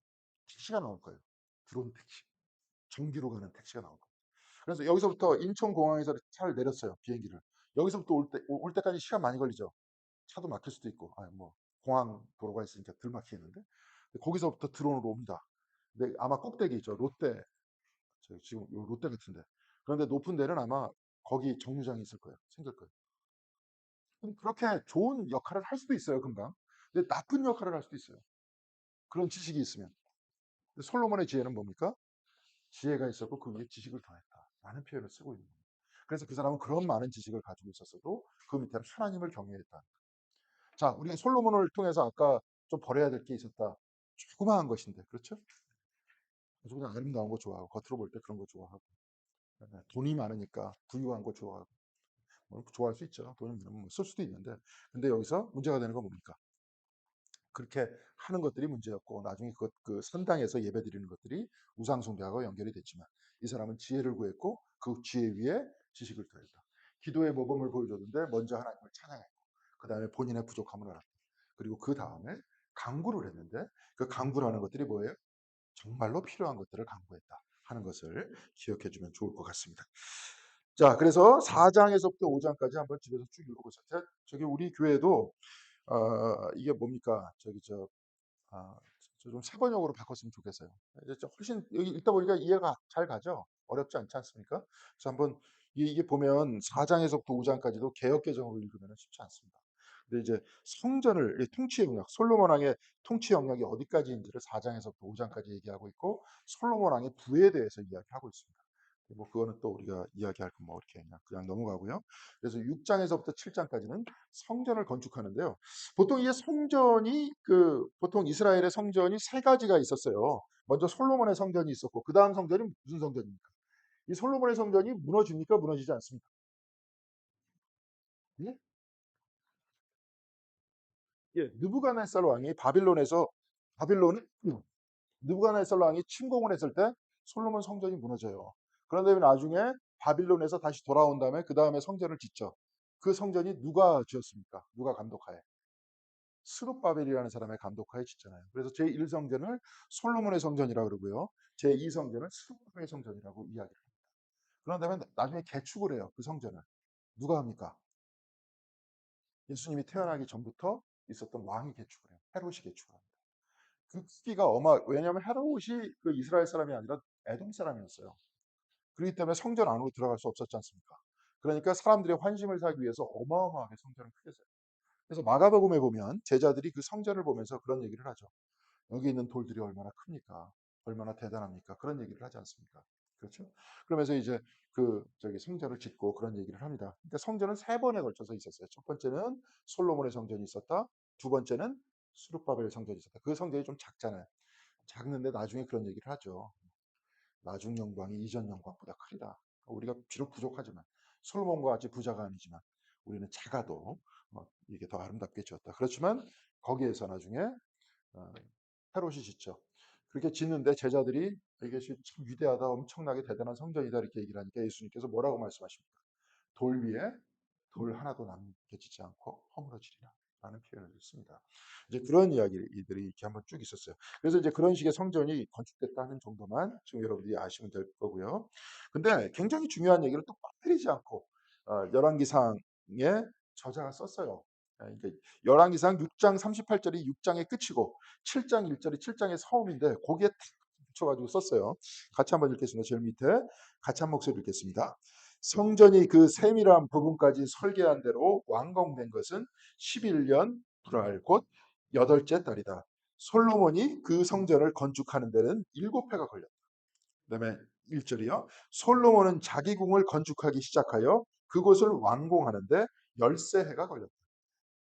택시가 나올 거예요. 드론 택시. 전기로 가는 택시가 나올 거예요. 그래서 여기서부터 인천공항에서 차를 내렸어요. 비행기를. 여기서부터 올 때까지 시간 많이 걸리죠. 차도 막힐 수도 있고, 뭐 공항 도로가 있으니까 덜 막히겠는데 거기서부터 드론으로 옵니다. 근데 아마 꼭대기 있죠. 롯데, 지금 요 롯데 같은데. 그런데 높은 데는 아마 거기 정류장이 있을 거예요. 생길 거예요. 그렇게 좋은 역할을 할 수도 있어요, 금방. 근데 나쁜 역할을 할 수도 있어요. 그런 지식이 있으면. 근데 솔로몬의 지혜는 뭡니까? 지혜가 있었고 그 위에 지식을 더했다. 라는 표현을 쓰고 있는 거예요. 그래서 그 사람은 그런 많은 지식을 가지고 있었어도 그 밑에는 하나님을 경외했다. 자, 우리가 솔로몬을 통해서 아까 좀 버려야 될 게 있었다. 조그마한 것인데, 그렇죠? 아주 그냥 아름다운 거 좋아하고, 겉으로 볼 때 그런 거 좋아하고, 돈이 많으니까 부유한 거 좋아하고, 뭐 좋아할 수 있죠. 돈이 많으면 뭐쓸 수도 있는데, 근데 여기서 문제가 되는 건 뭡니까? 그렇게 하는 것들이 문제였고, 나중에 그 선당에서 예배 드리는 것들이 우상숭배하고 연결이 됐지만, 이 사람은 지혜를 구했고, 그 지혜 위에 지식을 더했다. 기도의 모범을 보여줬는데, 먼저 하나님을 찬양했고, 그 다음에 본인의 부족함을 알았고, 그리고 그 다음에 강구를 했는데 그 강구라는 것들이 뭐예요? 정말로 필요한 것들을 강구했다 하는 것을 기억해 주면 좋을 것 같습니다. 자, 그래서 4장에서부터 5장까지 한번 집에서 쭉 읽어보세요. 저기 우리 교회도 이게 뭡니까? 아, 좀 세번역으로 바꿨으면 좋겠어요. 이제 훨씬 여기 읽다 보니까 이해가 잘 가죠. 어렵지 않지 않습니까? 그래서 한번 이게 보면 4장에서부터 5장까지도 개역 개정으로 읽으면 쉽지 않습니다. 근데 이제 성전을 통치 영역, 솔로몬 왕의 통치 영역이 어디까지인지를 4장에서부터 5장까지 얘기하고 있고 솔로몬 왕의 부에 대해서 이야기하고 있습니다. 뭐 그거는 또 우리가 이야기할 건 뭐 이렇게 그냥 넘어가고요. 그래서 6장에서부터 7장까지는 성전을 건축하는데요. 보통 이게 성전이 보통 이스라엘의 성전이 세 가지가 있었어요. 먼저 솔로몬의 성전이 있었고 그 다음 성전이 무슨 성전입니까? 이 솔로몬의 성전이 무너집니까? 무너지지 않습니까? 예? 예, 느부갓네살 왕이 바빌론을 느부갓네살 왕이 침공을 했을 때 솔로몬 성전이 무너져요. 그런데 나중에 바빌론에서 다시 돌아온 다음에 그 다음에 성전을 짓죠. 그 성전이 누가 지었습니까? 누가 감독하에? 스룹바벨이라는 사람의 감독하에 짓잖아요. 그래서 제1성전을 솔로몬의 성전이라고 그러고요. 제2성전을 스룹바벨의 성전이라고 이야기를 합니다. 그런 다음에 나중에 개축을 해요. 그 성전을. 누가 합니까? 예수님이 태어나기 전부터 있었던 왕이 개축을 해요. 헤롯이 개축을 합니다. 그 크기가 왜냐하면 헤롯이 그 이스라엘 사람이 아니라 에돔 사람이었어요. 그렇기 때문에 성전 안으로 들어갈 수 없었지 않습니까? 그러니까 사람들의 환심을 사기 위해서 어마어마하게 성전을 크게 써요. 그래서 마가복음에 보면 제자들이 그 성전을 보면서 그런 얘기를 하죠. 여기 있는 돌들이 얼마나 큽니까? 얼마나 대단합니까? 그런 얘기를 하지 않습니까? 그렇죠? 그러면서 이제 저기 성전을 짓고 그런 얘기를 합니다. 그러니까 성전은 세 번에 걸쳐서 있었어요. 첫 번째는 솔로몬의 성전이 있었다. 두 번째는 수룹바벨 성전이 있었다. 그 성전이 좀 작잖아요. 작는데 나중에 그런 얘기를 하죠. 나중 영광이 이전 영광보다 크리라. 우리가 비록 부족하지만 솔로몬과 같이 부자가 아니지만 우리는 작아도 이게 더 아름답게 지었다. 그렇지만 거기에서 나중에 어, 헤롯이 짓죠. 그렇게 짓는데 제자들이 이것이 참 위대하다, 엄청나게 대단한 성전이다 이렇게 얘기를 하니까 예수님께서 뭐라고 말씀하십니까? 돌 위에 돌 하나도 남겨지지 않고 허물어지리라 라는 표현을 씁니다. 이제 그런 이야기들이 이렇게 한번 쭉 있었어요. 그래서 이제 그런 식의 성전이 건축됐다 하는 정도만 지금 여러분들이 아시면 될 거고요. 근데 굉장히 중요한 얘기를 또 빠뜨리지 않고 열왕기상에 저자가 썼어요. 그러니까 열왕기상 6장 38절이 6장의 끝이고 7장 1절이 7장의 서음인데 거기에 탁 붙여가지고 썼어요. 같이 한번 읽겠습니다. 제일 밑에 같이 한 목소리 읽겠습니다. 성전이 그 세밀한 부분까지 설계한 대로 완공된 것은 11년 불알 곧 여덟째 달이다. 솔로몬이 그 성전을 건축하는 데는 7회가 걸렸다. 그다음에 1절이요. 솔로몬은 자기 궁을 건축하기 시작하여 그곳을 완공하는데 13해가 걸렸다.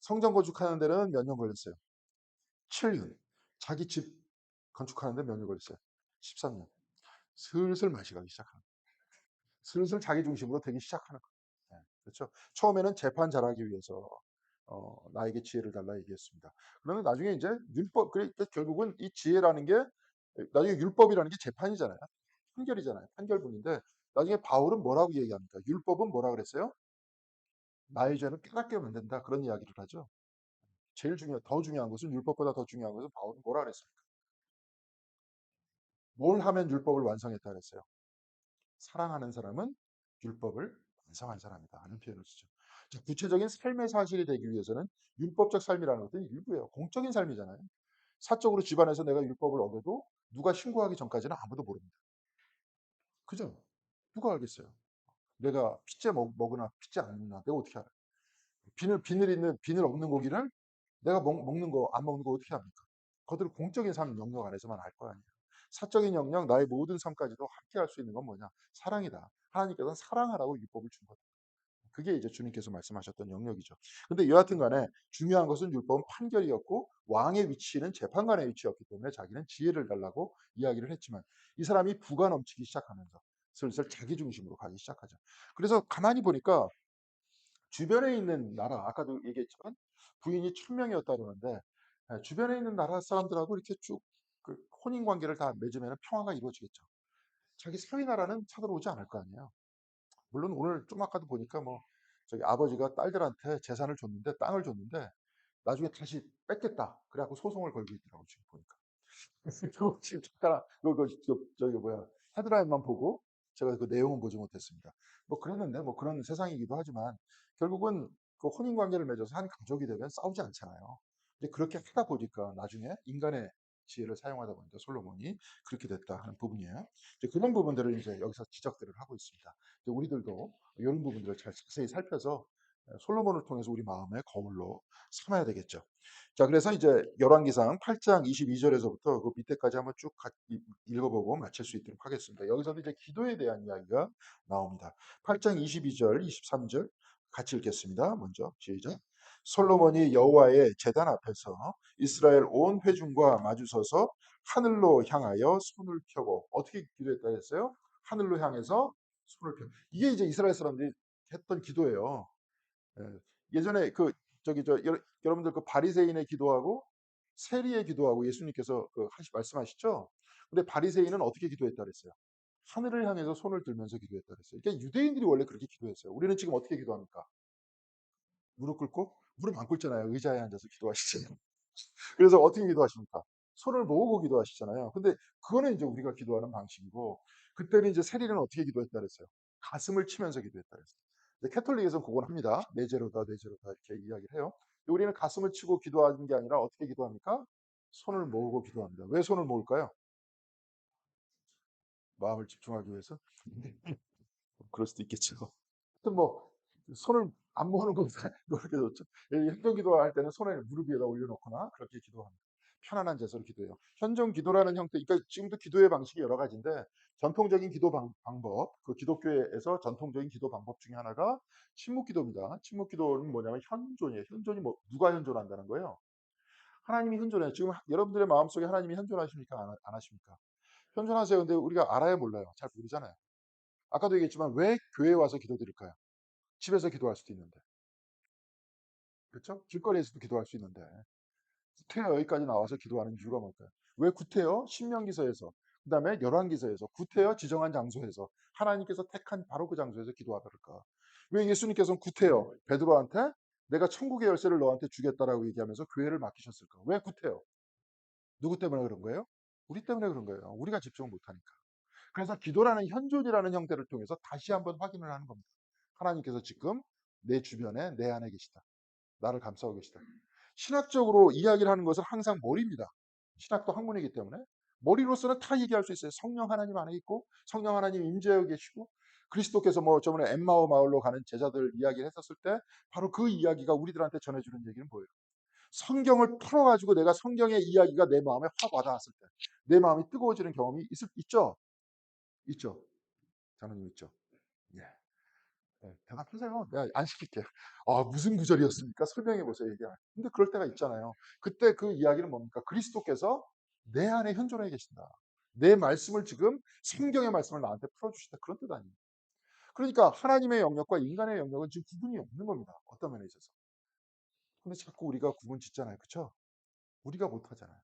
성전 건축하는 데는 몇 년 걸렸어요? 7년. 자기 집 건축하는데 몇 년 걸렸어요? 13년. 슬슬 맛이 가기 시작하는 거예요. 슬슬 자기 중심으로 되기 시작하는 거예요. 네, 그렇죠. 처음에는 재판 잘하기 위해서 나에게 지혜를 달라 얘기했습니다. 그러면 나중에 이제 율법, 그러니까 결국은 이 지혜라는 게 나중에 율법이라는 게 재판이잖아요. 판결이잖아요. 판결문인데 나중에 바울은 뭐라고 얘기합니까? 율법은 뭐라 그랬어요? 나의 죄는 깨닫게 만든다. 그런 이야기를 하죠. 더 중요한 것은 율법보다 더 중요한 것은 바울은 뭐라 그랬습니까? 뭘 하면 율법을 완성했다 그랬어요? 사랑하는 사람은 율법을 완성한 사람이다 하는 표현을 쓰죠. 자, 구체적인 삶의 사실이 되기 위해서는 율법적 삶이라는 것은 일부예요. 공적인 삶이잖아요. 사적으로 집안에서 내가 율법을 어겨도 누가 신고하기 전까지는 아무도 모릅니다. 그죠? 누가 알겠어요? 내가 핏째 먹으나 핏째 안 먹나 내가 어떻게 알아요? 비늘 없는 고기를 내가 먹는 거 안 먹는 거 어떻게 합니까? 그것들 공적인 삶 영역 안에서만 알 거 아니에요. 사적인 영역 나의 모든 삶까지도 함께 할 수 있는 건 뭐냐? 사랑이다. 하나님께서는 사랑하라고 율법을 준 거다. 그게 이제 주님께서 말씀하셨던 영역이죠. 근데 여하튼 간에 중요한 것은 율법은 판결이었고 왕의 위치는 재판관의 위치였기 때문에 자기는 지혜를 달라고 이야기를 했지만 이 사람이 부가 넘치기 시작하면서 슬슬 자기 중심으로 가기 시작하죠. 그래서 가만히 보니까 주변에 있는 나라, 아까도 얘기했지만 부인이 1000명이었다 그러는데 주변에 있는 나라 사람들하고 이렇게 쭉 그 혼인 관계를 다 맺으면 평화가 이루어지겠죠. 자기 사위 나라는 쳐들어오지 않을 거 아니에요. 물론 오늘 좀 아까도 보니까 뭐 저기 아버지가 딸들한테 재산을 줬는데 땅을 줬는데 나중에 다시 뺏겠다. 그래갖고 소송을 걸고 있더라고 지금 보니까. 지금 잠깐 저기 뭐야 헤드라인만 보고 제가 그 내용은 보지 못했습니다. 뭐 그랬는데 뭐 그런 세상이기도 하지만 결국은 그 혼인 관계를 맺어서 한 가족이 되면 싸우지 않잖아요. 이제 그렇게 하다 보니까 나중에 인간의 지혜를 사용하다 보니까 솔로몬이 그렇게 됐다 하는 부분이에요. 이제 그런 부분들을 이제 여기서 지적들을 하고 있습니다. 이제 우리들도 이런 부분들을 잘 자세히 살펴서 솔로몬을 통해서 우리 마음의 거울로 삼아야 되겠죠. 자, 그래서 이제 열왕기상 8장 22절에서부터 그 밑에까지 한번 쭉 읽어보고 마칠 수 있도록 하겠습니다. 여기서도 이제 기도에 대한 이야기가 나옵니다. 8장 22절, 23절 같이 읽겠습니다. 먼저 시작. 솔로몬이 여호와의 제단 앞에서 이스라엘 온 회중과 마주서서 하늘로 향하여 손을 펴고 어떻게 기도했다 했어요? 하늘로 향해서 손을 펴. 이게 이제 이스라엘 사람들이 했던 기도예요. 예. 예전에 그 저기 여러분들 그 바리새인의 기도하고 세리의 기도하고 예수님께서 그 말씀하시죠. 근데 바리새인은 어떻게 기도했다 그랬어요? 하늘을 향해서 손을 들면서 기도했다 그랬어요. 그러니까 유대인들이 원래 그렇게 기도했어요. 우리는 지금 어떻게 기도합니까? 무릎 꿇고 무릎 안 꿇잖아요. 의자에 앉아서 기도하시잖아요. 그래서 어떻게 기도하십니까? 손을 모으고 기도하시잖아요. 근데 그거는 이제 우리가 기도하는 방식이고 그때는 이제 세리는 어떻게 기도했다 그랬어요? 가슴을 치면서 기도했다 그랬어요. 이제 캐톨릭에서는 그건 합니다. 내제로다, 내제로다 이렇게 이야기를 해요. 우리는 가슴을 치고 기도하는 게 아니라 어떻게 기도합니까? 손을 모으고 기도합니다. 왜 손을 모을까요? 마음을 집중하기 위해서? 그럴 수도 있겠죠. 하여튼 뭐 손을 안 모으는 것보다 그렇게 좋죠. 현정 기도할 때는 손을 무릎 위에다 올려놓거나 그렇게 기도합니다. 편안한 자세로 기도해요. 현정 기도라는 형태, 그러니까 지금도 기도의 방식이 여러 가지인데 전통적인 기도 방법, 그 기독교에서 전통적인 기도 방법 중에 하나가 침묵 기도입니다. 침묵 기도는 뭐냐면 현존이에요. 현존이 뭐 누가 현존한다는 거예요? 하나님이 현존해요. 지금 여러분들의 마음속에 하나님이 현존하십니까? 안 하십니까? 현존하세요. 근데 우리가 알아요, 몰라요? 잘 모르잖아요. 아까도 얘기했지만 왜 교회에 와서 기도드릴까요? 집에서 기도할 수도 있는데. 그렇죠? 길거리에서도 기도할 수 있는데. 구태여 여기까지 나와서 기도하는 이유가 뭘까요? 왜 구태여? 신명기서에서, 그다음에 열왕기서에서 구태여 지정한 장소에서 하나님께서 택한 바로 그 장소에서 기도하더랄까? 왜 예수님께서는 구태여 베드로한테 내가 천국의 열쇠를 너한테 주겠다라고 얘기하면서 교회를 맡기셨을까? 왜 구태여? 누구 때문에 그런 거예요? 우리 때문에 그런 거예요. 우리가 집중을 못하니까. 그래서 기도라는 현존이라는 형태를 통해서 다시 한번 확인을 하는 겁니다. 하나님께서 지금 내 주변에 내 안에 계시다. 나를 감싸고 계시다. 신학적으로 이야기를 하는 것은 항상 머리입니다. 신학도 학문이기 때문에 머리로서는 다 얘기할 수 있어요. 성령 하나님 안에 있고 성령 하나님 임재하고 계시고 그리스도께서 뭐 저번에 엠마오 마을로 가는 제자들 이야기를 했었을 때 바로 그 이야기가 우리들한테 전해주는 얘기는 뭐예요? 성경을 풀어가지고 내가 성경의 이야기가 내 마음에 확 와닿았을 때 내 마음이 뜨거워지는 경험이 있죠? 있죠? 장로님 있죠? 예. 예. 대답하세요. 내가 안 시킬게. 아, 무슨 구절이었습니까? 설명해 보세요. 이게. 근데 그럴 때가 있잖아요. 그때 그 이야기는 뭡니까? 그리스도께서 내 안에 현존해 계신다. 내 말씀을 지금 성경의 말씀을 나한테 풀어주신다. 그런 뜻 아니에요. 그러니까 하나님의 영역과 인간의 영역은 지금 구분이 없는 겁니다. 어떤 면에 있어서. 근데 자꾸 우리가 구분 짓잖아요. 그렇죠? 우리가 못하잖아요.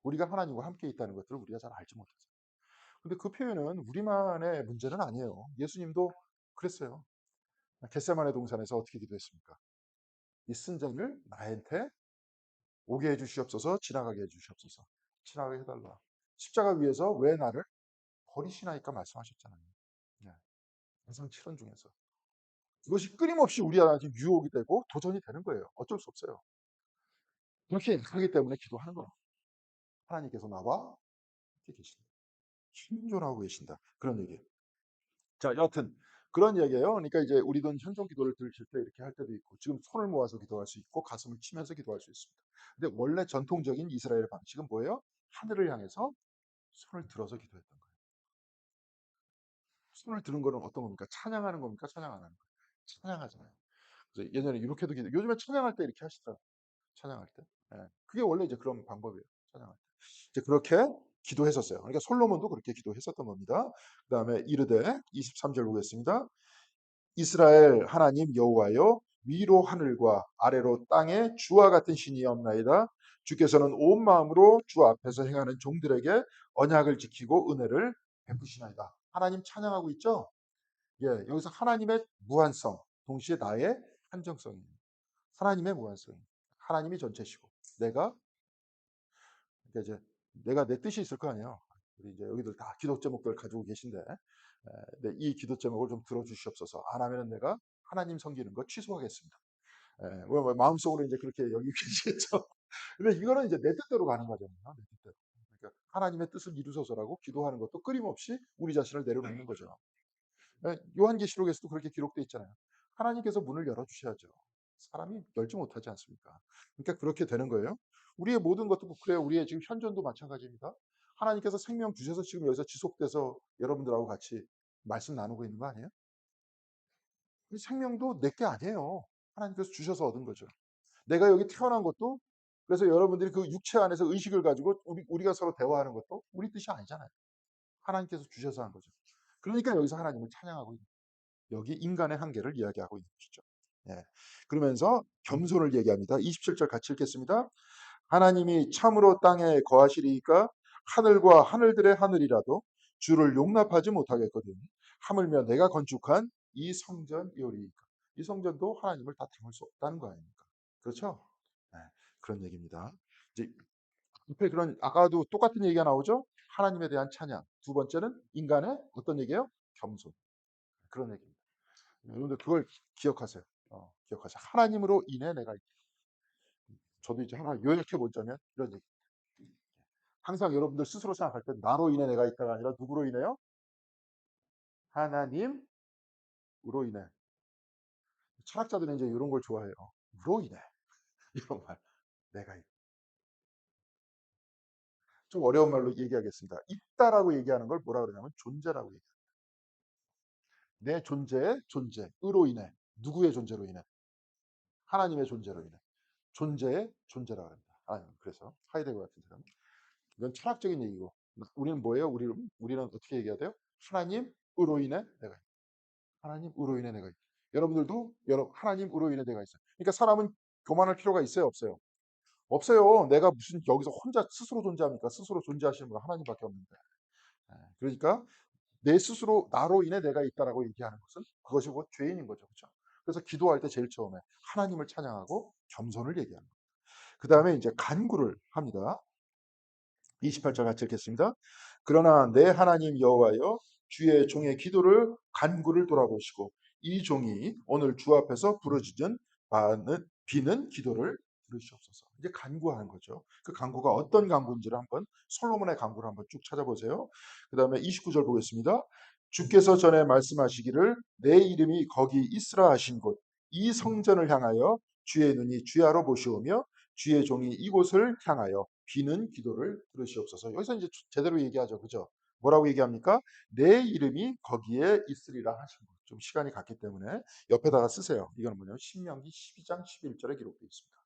우리가 하나님과 함께 있다는 것들을 우리가 잘 알지 못하죠. 근데 그 표현은 우리만의 문제는 아니에요. 예수님도 그랬어요. 겟세마네 동산에서 어떻게 기도했습니까? 이 쓴 잔을 나한테 오게 해 주시옵소서, 지나가게 해 주시옵소서. 지나가게 해달라. 십자가 위에서 왜 나를 버리시나이까 말씀하셨잖아요. 네. 가상 7원 중에서. 이것이 끊임없이 우리한테 유혹이 되고 도전이 되는 거예요. 어쩔 수 없어요. 그렇게 하기 때문에 기도하는 거예요. 하나님께서 나와 함께 계신다. 현존하고 계신다. 그런 얘기예요. 자, 여하튼 그런 얘기예요. 그러니까 이제 우리도 현존 기도를 드실 때 이렇게 할 때도 있고 지금 손을 모아서 기도할 수 있고 가슴을 치면서 기도할 수 있습니다. 근데 원래 전통적인 이스라엘 방식은 뭐예요? 하늘을 향해서 손을 들어서 기도했던 거예요. 손을 드는 거는 어떤 겁니까? 찬양하는 겁니까? 찬양 안 하는 거예요? 찬양하잖아요. 그래서 예전에 이렇게도 기도, 요즘에 찬양할 때 이렇게 하시더라고요. 찬양할 때. 예. 그게 원래 이제 그런 방법이에요. 찬양할 때. 이제 그렇게 기도했었어요. 그러니까 솔로몬도 그렇게 기도했었던 겁니다. 그다음에 이르되 23절 보겠습니다. 이스라엘 하나님 여호와여 위로 하늘과 아래로 땅에 주와 같은 신이 없나이다. 주께서는 온 마음으로 주 앞에서 행하는 종들에게 언약을 지키고 은혜를 베푸시나이다. 하나님 찬양하고 있죠? 예, 여기서 하나님의 무한성, 동시에 나의 한정성입니다. 하나님의 무한성. 하나님이 전체시고 내가 그러니까 이제 내가 내 뜻이 있을 거 아니에요. 우리 이제 여기들 다 기도 제목들 가지고 계신데 네, 이 기도 제목을 좀 들어주시옵소서. 안 하면은 내가 하나님 섬기는 거 취소하겠습니다. 마음속으로 이제 그렇게 여기고 계시겠죠. 근데 이거는 이제 내 뜻대로 가는 거잖아요. 내 뜻대로. 그러니까 하나님의 뜻을 이루소서라고 기도하는 것도 끊임없이 우리 자신을 내려놓는 거죠. 요한계시록에서도 그렇게 기록되어 있잖아요. 하나님께서 문을 열어주셔야죠. 사람이 열지 못하지 않습니까? 그러니까 그렇게 되는 거예요. 우리의 모든 것도 그래요. 우리의 지금 현존도 마찬가지입니다. 하나님께서 생명 주셔서 지금 여기서 지속돼서 여러분들하고 같이 말씀 나누고 있는 거 아니에요? 이 생명도 내 게 아니에요. 하나님께서 주셔서 얻은 거죠. 내가 여기 태어난 것도 그래서 여러분들이 그 육체 안에서 의식을 가지고 우리가 서로 대화하는 것도 우리 뜻이 아니잖아요. 하나님께서 주셔서 한 거죠. 그러니까 여기서 하나님을 찬양하고 있는 거예요. 여기 인간의 한계를 이야기하고 있는 것이죠. 예. 그러면서 겸손을 얘기합니다. 27절 같이 읽겠습니다. 하나님이 참으로 땅에 거하시리이까 하늘과 하늘들의 하늘이라도 주를 용납하지 못하겠거든. 하물며 내가 건축한 이 성전이오리이까. 이 성전도 하나님을 다 담을 수 없다는 거 아닙니까? 그렇죠? 네, 그런 얘기입니다. 이제 앞에 그런 아까도 똑같은 얘기가 나오죠. 하나님에 대한 찬양. 두 번째는 인간의 어떤 얘기예요? 겸손. 그런 얘기입니다. 여러분들 그걸 기억하세요. 기억하세요. 하나님으로 인해 내가 저도 이제 하나 요약해 보자면 이런 얘기. 항상 여러분들 스스로 생각할 때 나로 인해 내가 있다가 아니라 누구로 인해요? 하나님으로 인해. 철학자들은 이제 이런 걸 좋아해요. 으로 인해. 이런 말. 내가 좀 어려운 말로 얘기하겠습니다. 있다라고 얘기하는 걸 뭐라 그러냐면 존재라고 얘기해요. 내 존재의 존재으로 인해. 누구의 존재로 인해? 하나님의 존재로 인해. 존재의 존재라고 합니다. 그래서 하이데거 같은 사람. 이건 철학적인 얘기고 우리는 뭐예요? 우리는 어떻게 얘기해야 돼요? 하나님으로 인해 내가 있다. 하나님으로 인해 내가 있다. 여러분들도 하나님으로 인해 내가 있어요. 그러니까 사람은 교만할 필요가 있어요, 없어요? 없어요. 내가 무슨 여기서 혼자 스스로 존재합니까? 스스로 존재하시는 분은 하나님밖에 없는데. 그러니까 내 스스로 나로 인해 내가 있다라고 얘기하는 것은 그것이 곧 죄인인 거죠, 그렇죠? 그래서 기도할 때 제일 처음에 하나님을 찬양하고 겸손을 얘기하는 거예요. 그 다음에 이제 간구를 합니다. 28절 같이 읽겠습니다. 그러나 내 하나님 여호와여 주의 종의 기도를 간구를 돌아보시고 이 종이 오늘 주 앞에서 부르짖은 비는 기도를 들으시옵소서. 이제 간구하는 거죠. 그 간구가 어떤 간구인지를 한번 솔로몬의 간구를 한번 쭉 찾아보세요. 그 다음에 29절 보겠습니다. 주께서 전에 말씀하시기를 내 이름이 거기 있으라 하신 곳 이 성전을 향하여 주의 눈이 주야로 보시오며 주의 종이 이곳을 향하여 비는 기도를 들으시옵소서. 여기서 이제 제대로 얘기하죠. 그죠? 뭐라고 얘기합니까? 내 이름이 거기에 있으리라 하신 거죠. 좀 시간이 갔기 때문에 옆에다가 쓰세요. 이거는 뭐냐면 신명기 12장 11절에 기록되어 있습니다.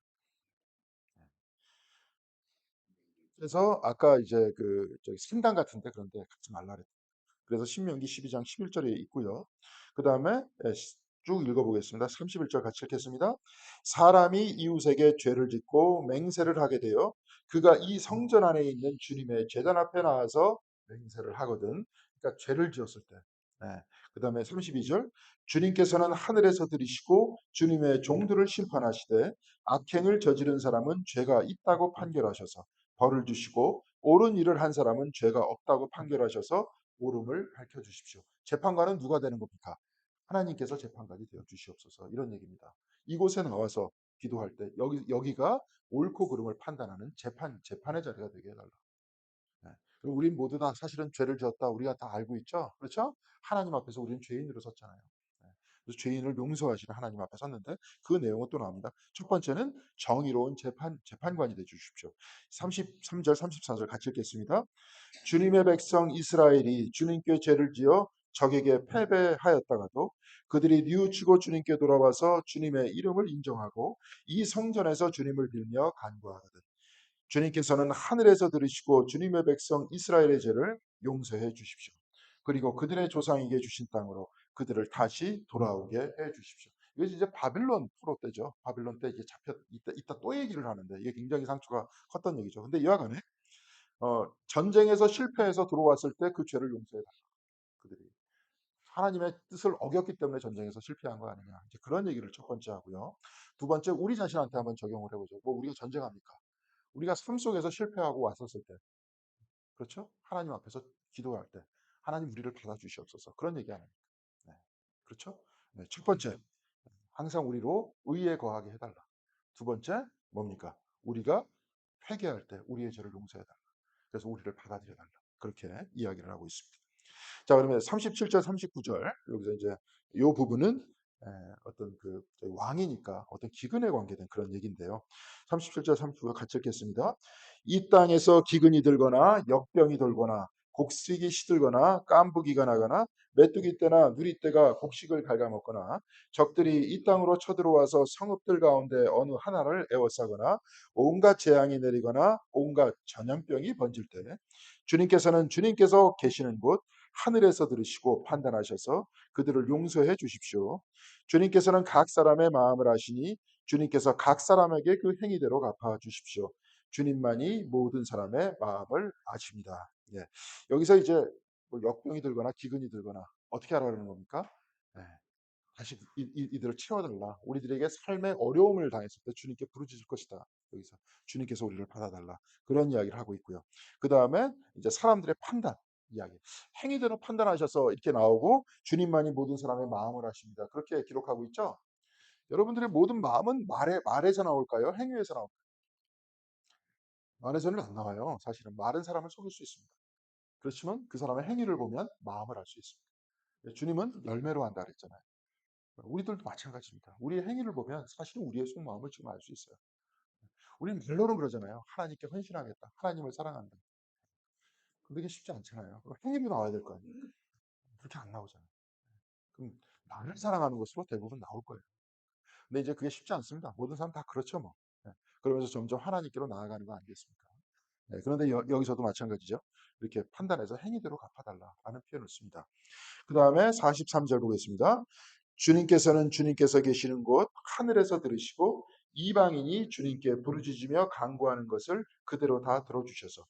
그래서 아까 이제 그 저기 신당 같은데 그런 데 갖지 말라 그랬 그래서 신명기 12장 11절에 있고요. 그다음에 쭉 읽어보겠습니다. 31절 같이 읽겠습니다. 사람이 이웃에게 죄를 짓고 맹세를 하게 되어 그가 이 성전 안에 있는 주님의 제단 앞에 나와서 맹세를 하거든. 그러니까 죄를 지었을 때. 네. 그다음에 32절 주님께서는 하늘에서 들으시고 주님의 종들을 심판하시되 악행을 저지른 사람은 죄가 있다고 판결하셔서 벌을 주시고 옳은 일을 한 사람은 죄가 없다고 판결하셔서 옳음을 밝혀 주십시오. 재판관은 누가 되는 겁니까? 하나님께서 재판관이 되어 주시옵소서. 이런 얘기입니다. 이곳에 나와서 기도할 때 여기가 옳고 그름을 판단하는 재판의 자리가 되게 해달라. 네. 그리고 우린 모두 다 사실은 죄를 지었다. 우리가 다 알고 있죠. 그렇죠? 하나님 앞에서 우리는 죄인으로 섰잖아요. 네. 그래서 죄인을 용서하시는 하나님 앞에 섰는데 그 내용은 또 나옵니다. 첫 번째는 정의로운 재판관이 되어 주십시오. 33절, 34절 같이 읽겠습니다. 주님의 백성 이스라엘이 주님께 죄를 지어 적에게 패배하였다가도 그들이 뉘우치고 주님께 돌아와서 주님의 이름을 인정하고 이 성전에서 주님을 빌며 간구하거든. 주님께서는 하늘에서 들으시고 주님의 백성 이스라엘의 죄를 용서해 주십시오. 그리고 그들의 조상에게 주신 땅으로 그들을 다시 돌아오게 해 주십시오. 이것이 이제 바빌론 프로 때죠. 바빌론 때 이제 잡혔 이따 또 얘기를 하는데 이게 굉장히 상처가 컸던 얘기죠. 근데 이와간에 전쟁에서 실패해서 들어왔을 때 그 죄를 용서해 달라. 그들이 하나님의 뜻을 어겼기 때문에 전쟁에서 실패한 거 아니냐. 이제 그런 얘기를 첫 번째 하고요. 두 번째 우리 자신한테 한번 적용을 해보죠. 뭐 우리가 전쟁합니까? 우리가 삶 속에서 실패하고 왔었을 때, 그렇죠? 하나님 앞에서 기도할 때, 하나님 우리를 받아주시옵소서. 그런 얘기 아닙니까? 네. 그렇죠? 네. 첫 번째, 항상 우리로 의에 거하게 해달라. 두 번째, 뭡니까? 우리가 회개할 때 우리의 죄를 용서해달라. 그래서 우리를 받아들여달라. 그렇게 이야기를 하고 있습니다. 자, 그러면 37절, 39절 여기서 이제 이 부분은 어떤 그 왕이니까 어떤 기근에 관계된 그런 얘기인데요. 37절, 39절 같이 읽겠습니다. 이 땅에서 기근이 들거나 역병이 돌거나 곡식이 시들거나 깐부기가 나거나 메뚜기 떼나 누리 떼가 곡식을 갉아먹거나 적들이 이 땅으로 쳐들어와서 성읍들 가운데 어느 하나를 에워싸거나 온갖 재앙이 내리거나 온갖 전염병이 번질 때 주님께서는 주님께서 계시는 곳 하늘에서 들으시고 판단하셔서 그들을 용서해 주십시오. 주님께서는 각 사람의 마음을 아시니 주님께서 각 사람에게 그 행위대로 갚아 주십시오. 주님만이 모든 사람의 마음을 아십니다. 예. 여기서 이제 뭐 역병이 들거나 기근이 들거나 어떻게 하라는 겁니까? 예. 다시 이들을 채워달라. 우리들에게 삶의 어려움을 당했을 때 주님께 부르짖을 것이다. 여기서 주님께서 우리를 받아달라. 그런 이야기를 하고 있고요. 그 다음에 이제 사람들의 판단 이야기. 행위대로 판단하셔서 이렇게 나오고 주님만이 모든 사람의 마음을 아십니다. 그렇게 기록하고 있죠. 여러분들의 모든 마음은 말에서 나올까요? 행위에서 나올까요? 말에서는 안 나와요. 사실은 말은 사람을 속일 수 있습니다. 그렇지만 그 사람의 행위를 보면 마음을 알 수 있습니다. 주님은 열매로 한다 그랬잖아요. 우리들도 마찬가지입니다. 우리의 행위를 보면 사실은 우리의 속마음을 지금 알 수 있어요. 우리는 말로는 그러잖아요. 하나님께 헌신하겠다. 하나님을 사랑한다. 그게 쉽지 않잖아요. 행위로 나와야 될 거 아니에요. 그렇게 안 나오잖아요. 그럼 나를 사랑하는 것으로 대부분 나올 거예요. 근데 이제 그게 쉽지 않습니다. 모든 사람 다 그렇죠, 뭐. 예. 그러면서 점점 하나님께로 나아가는 거 아니겠습니까? 예, 그런데 여기서도 마찬가지죠. 이렇게 판단해서 행위대로 갚아달라라는 표현을 씁니다. 그 다음에 43절 보겠습니다. 주님께서는 주님께서 계시는 곳 하늘에서 들으시고 이방인이 주님께 부르짖으며 간구하는 것을 그대로 다 들어주셔서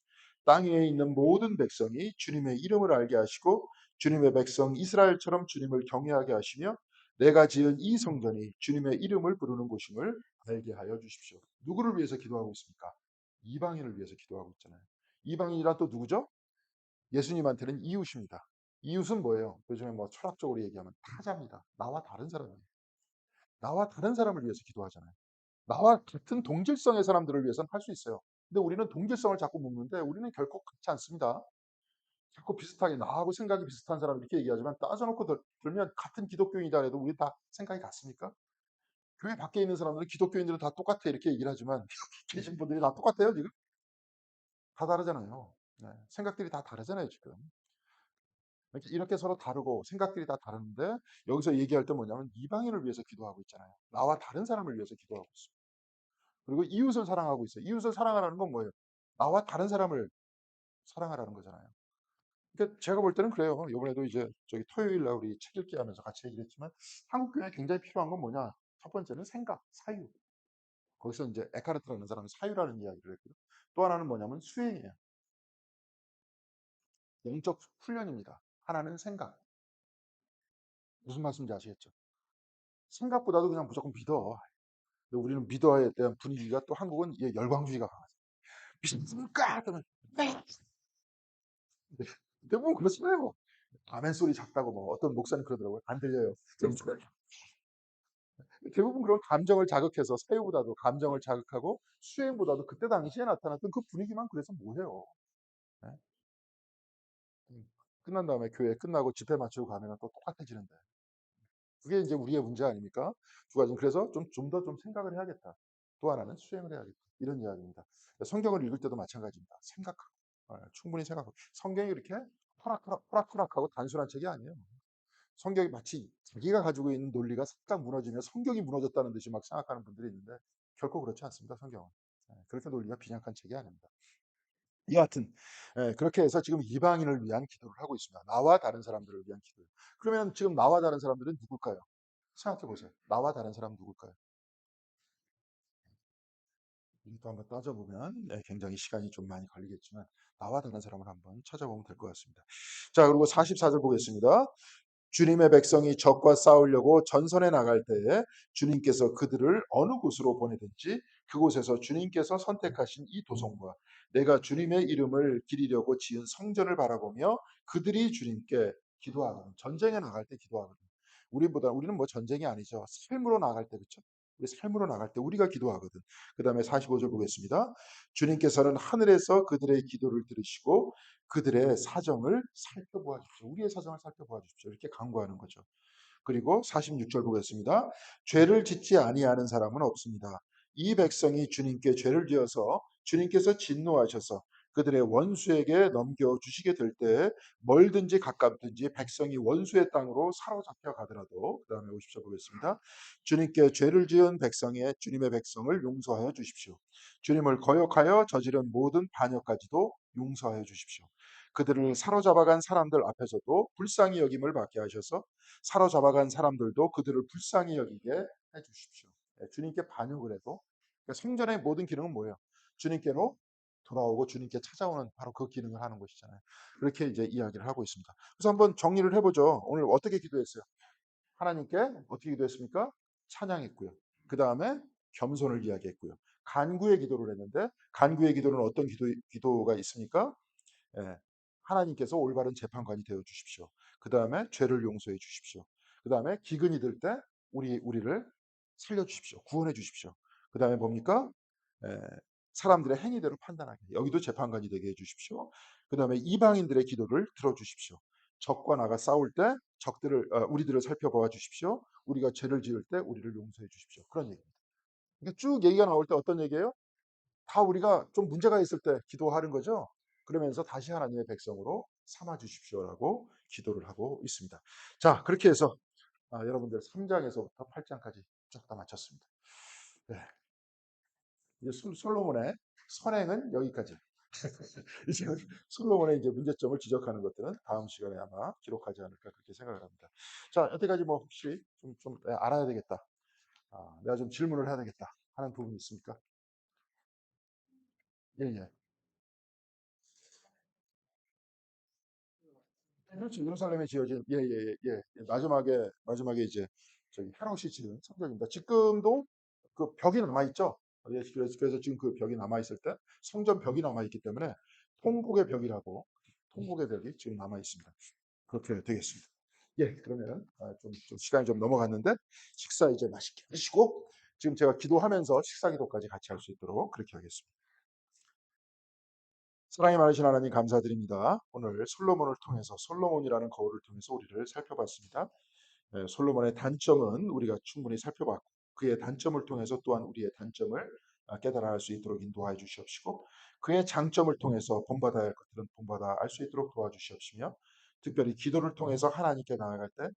땅 위에 있는 모든 백성이 주님의 이름을 알게 하시고 주님의 백성 이스라엘처럼 주님을 경외하게 하시며 내가 지은 이 성전이 주님의 이름을 부르는 곳임을 알게 하여 주십시오. 누구를 위해서 기도하고 있습니까? 이방인을 위해서 기도하고 있잖아요. 이방인이란 또 누구죠? 예수님한테는 이웃입니다. 이웃은 뭐예요? 요즘에 뭐 철학적으로 얘기하면 타자입니다. 나와 다른 사람이에요. 나와 다른 사람을 위해서 기도하잖아요. 나와 같은 동질성의 사람들을 위해서는 할 수 있어요. 근데 우리는 동질성을 자꾸 묻는데 우리는 결코 같지 않습니다. 자꾸 비슷하게 나하고 생각이 비슷한 사람 이렇게 얘기하지만 따져놓고 들면 같은 기독교인이다 해도 우리 다 생각이 같습니까? 교회 밖에 있는 사람들은 기독교인들은 다 똑같아 이렇게 얘기를 하지만 여기 계신 분들이 다 똑같아요 지금? 다 다르잖아요. 네, 생각들이 다 다르잖아요 지금. 이렇게 서로 다르고 생각들이 다 다른데 여기서 얘기할 때 뭐냐면 이방인을 위해서 기도하고 있잖아요. 나와 다른 사람을 위해서 기도하고 있어요. 그리고 이웃을 사랑하고 있어요. 이웃을 사랑하라는 건 뭐예요? 나와 다른 사람을 사랑하라는 거잖아요. 그러니까 제가 볼 때는 그래요. 이번에도 이제 저기 토요일 날 우리 책 읽기 하면서 같이 얘기를 했지만 한국 교회에 굉장히 필요한 건 뭐냐? 첫 번째는 생각, 사유. 거기서 이제 에카르트라는 사람이 사유라는 이야기를 했고요. 또 하나는 뭐냐면 수행이에요. 영적 훈련입니다. 하나는 생각. 무슨 말씀인지 아시겠죠? 생각보다도 그냥 무조건 믿어. 근데 우리는 믿어에 대한 분위기가 또 한국은 열광주의가 강하죠. 믿습니까? 그러면 네. 대부분 그렇잖아요. 아멘 소리 작다고 뭐 어떤 목사님 그러더라고요. 안 들려요. 대부분 그런 감정을 자극해서 사유보다도 감정을 자극하고 수행보다도 그때 당시에 나타났던 그 분위기만 그래서 뭐해요. 네? 끝난 다음에 교회 끝나고 집회 마치고 가면 또 똑같아지는데. 그게 이제 우리의 문제 아닙니까? 두 가지는 그래서 좀 더 좀 생각을 해야겠다. 또 하나는 수행을 해야겠다. 이런 이야기입니다. 성경을 읽을 때도 마찬가지입니다. 생각하고 충분히 생각하고 성경이 이렇게 호락호락하고 단순한 책이 아니에요. 성경이 마치 자기가 가지고 있는 논리가 싹 무너지면 성경이 무너졌다는 듯이 막 생각하는 분들이 있는데 결코 그렇지 않습니다. 성경은. 그렇게 논리가 빈약한 책이 아닙니다. 여하튼 그렇게 해서 지금 이방인을 위한 기도를 하고 있습니다. 나와 다른 사람들을 위한 기도요. 그러면 지금 나와 다른 사람들은 누굴까요? 생각해 보세요. 나와 다른 사람 누굴까요? 또 한번 따져보면 굉장히 시간이 좀 많이 걸리겠지만 나와 다른 사람을 한번 찾아보면 될 것 같습니다. 자, 그리고 44절 보겠습니다. 주님의 백성이 적과 싸우려고 전선에 나갈 때에 주님께서 그들을 어느 곳으로 보내든지 그곳에서 주님께서 선택하신 이 도성과 내가 주님의 이름을 기리려고 지은 성전을 바라보며 그들이 주님께 기도하거든. 전쟁에 나갈 때 기도하거든. 우리는 뭐 전쟁이 아니죠. 삶으로 나갈 때 그렇죠? 우리 삶으로 나갈 때 우리가 기도하거든. 그다음에 45절 보겠습니다. 주님께서는 하늘에서 그들의 기도를 들으시고 그들의 사정을 살펴보아 주십시오. 우리의 사정을 살펴보아 주십시오. 이렇게 간구하는 거죠. 그리고 46절 보겠습니다. 죄를 짓지 아니하는 사람은 없습니다. 이 백성이 주님께 죄를 지어서 주님께서 진노하셔서 그들의 원수에게 넘겨 주시게 될 때 멀든지 가깝든지 백성이 원수의 땅으로 사로잡혀 가더라도 그다음에 50절 보겠습니다. 주님께 죄를 지은 백성의 주님의 백성을 용서하여 주십시오. 주님을 거역하여 저지른 모든 반역까지도 용서하여 주십시오. 그들을 사로잡아간 사람들 앞에서도 불쌍히 여김을 받게 하셔서 사로잡아간 사람들도 그들을 불쌍히 여기게 해 주십시오. 주님께 반역을 해도 그러니까 성전의 모든 기능은 뭐예요? 주님께로 돌아오고 주님께 찾아오는 바로 그 기능을 하는 것이잖아요. 그렇게 이제 이야기를 하고 있습니다. 그래서 한번 정리를 해보죠. 오늘 어떻게 기도했어요? 하나님께 어떻게 기도했습니까? 찬양했고요. 그 다음에 겸손을 이야기했고요. 간구의 기도를 했는데 간구의 기도는 어떤 기도가 있습니까? 예. 하나님께서 올바른 재판관이 되어 주십시오. 그다음에 죄를 용서해 주십시오. 그다음에 기근이 들 때 우리를 살려 주십시오. 구원해 주십시오. 그다음에 뭡니까? 에, 사람들의 행위대로 판단하게. 여기도 재판관이 되게 해 주십시오. 그다음에 이방인들의 기도를 들어 주십시오. 적과 나가 싸울 때 우리들을 살펴봐 주십시오. 우리가 죄를 지을 때 우리를 용서해 주십시오. 그런 얘기입니다. 그러니까 쭉 얘기가 나올 때 어떤 얘기예요? 다 우리가 좀 문제가 있을 때 기도하는 거죠. 그러면서 다시 하나님의 백성으로 삼아 주십시오라고 기도를 하고 있습니다. 자, 그렇게 해서 여러분들 3장에서부터 8장까지 쭉 다 마쳤습니다. 네, 이제 솔로몬의 선행은 여기까지. 이제 솔로몬의 이제 문제점을 지적하는 것들은 다음 시간에 아마 기록하지 않을까 그렇게 생각을 합니다. 자, 여태까지 뭐 혹시 좀 알아야 되겠다. 내가 좀 질문을 해야 되겠다 하는 부분이 있습니까? 예, 예. 그렇죠. 예루살렘에 지어진 마지막에 이제 저기 헤롯이 지은 성전입니다. 지금도 그 벽이 남아 있죠. 그래서 지금 그 벽이 남아 있을 때 성전 벽이 남아 있기 때문에 통곡의 벽이라고 통곡의 벽이 지금 남아 있습니다. 그렇게 되겠습니다. 예, 그러면 좀 시간이 좀 넘어갔는데 식사 이제 맛있게 하시고 지금 제가 기도하면서 식사 기도까지 같이 할 수 있도록 그렇게 하겠습니다. 사랑이 많으신 하나님 감사드립니다. 오늘 솔로몬을 통해서 솔로몬이라는 거울을 통해서 우리를 살펴봤습니다. 솔로몬의 단점은 우리가 충분히 살펴봤고 그의 단점을 통해서 또한 우리의 단점을 깨달아 알 수 있도록 인도하여 주시옵시고 그의 장점을 통해서 본받아야 할 것들은 본받아 알 수 있도록 도와주시옵시며 특별히 기도를 통해서 하나님께 나아갈 때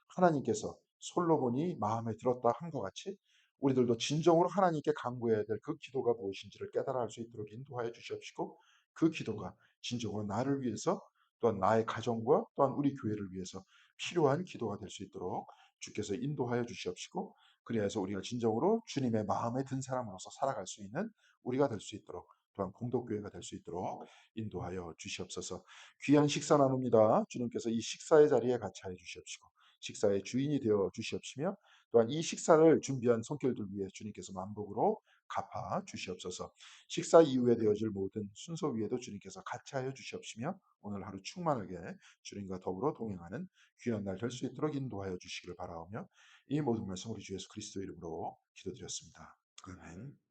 하나님께서 솔로몬이 마음에 들었다 한 것 같이 우리들도 진정으로 하나님께 간구해야 될 그 기도가 무엇인지를 깨달아 알 수 있도록 인도하여 주시옵시고, 그 기도가 진정으로 나를 위해서 또한 나의 가정과 또한 우리 교회를 위해서 필요한 기도가 될 수 있도록 주께서 인도하여 주시옵시고, 그리하여서 우리가 진정으로 주님의 마음에 든 사람으로서 살아갈 수 있는 우리가 될 수 있도록, 또한 공동교회가 될 수 있도록 인도하여 주시옵소서. 귀한 식사 나눕니다. 주님께서 이 식사의 자리에 같이 하여 주시옵시고 식사의 주인이 되어 주시옵시며, 또한 이 식사를 준비한 손길들 위해 주님께서 만복으로 갚아 주시옵소서. 식사 이후에 되어질 모든 순서 위에도 주님께서 같이 하여 주시옵시며, 오늘 하루 충만하게 주님과 더불어 동행하는 귀한 날 될 수 있도록 인도하여 주시기를 바라오며, 이 모든 말씀 우리 주 예수 그리스도 이름으로 기도드렸습니다. 아멘.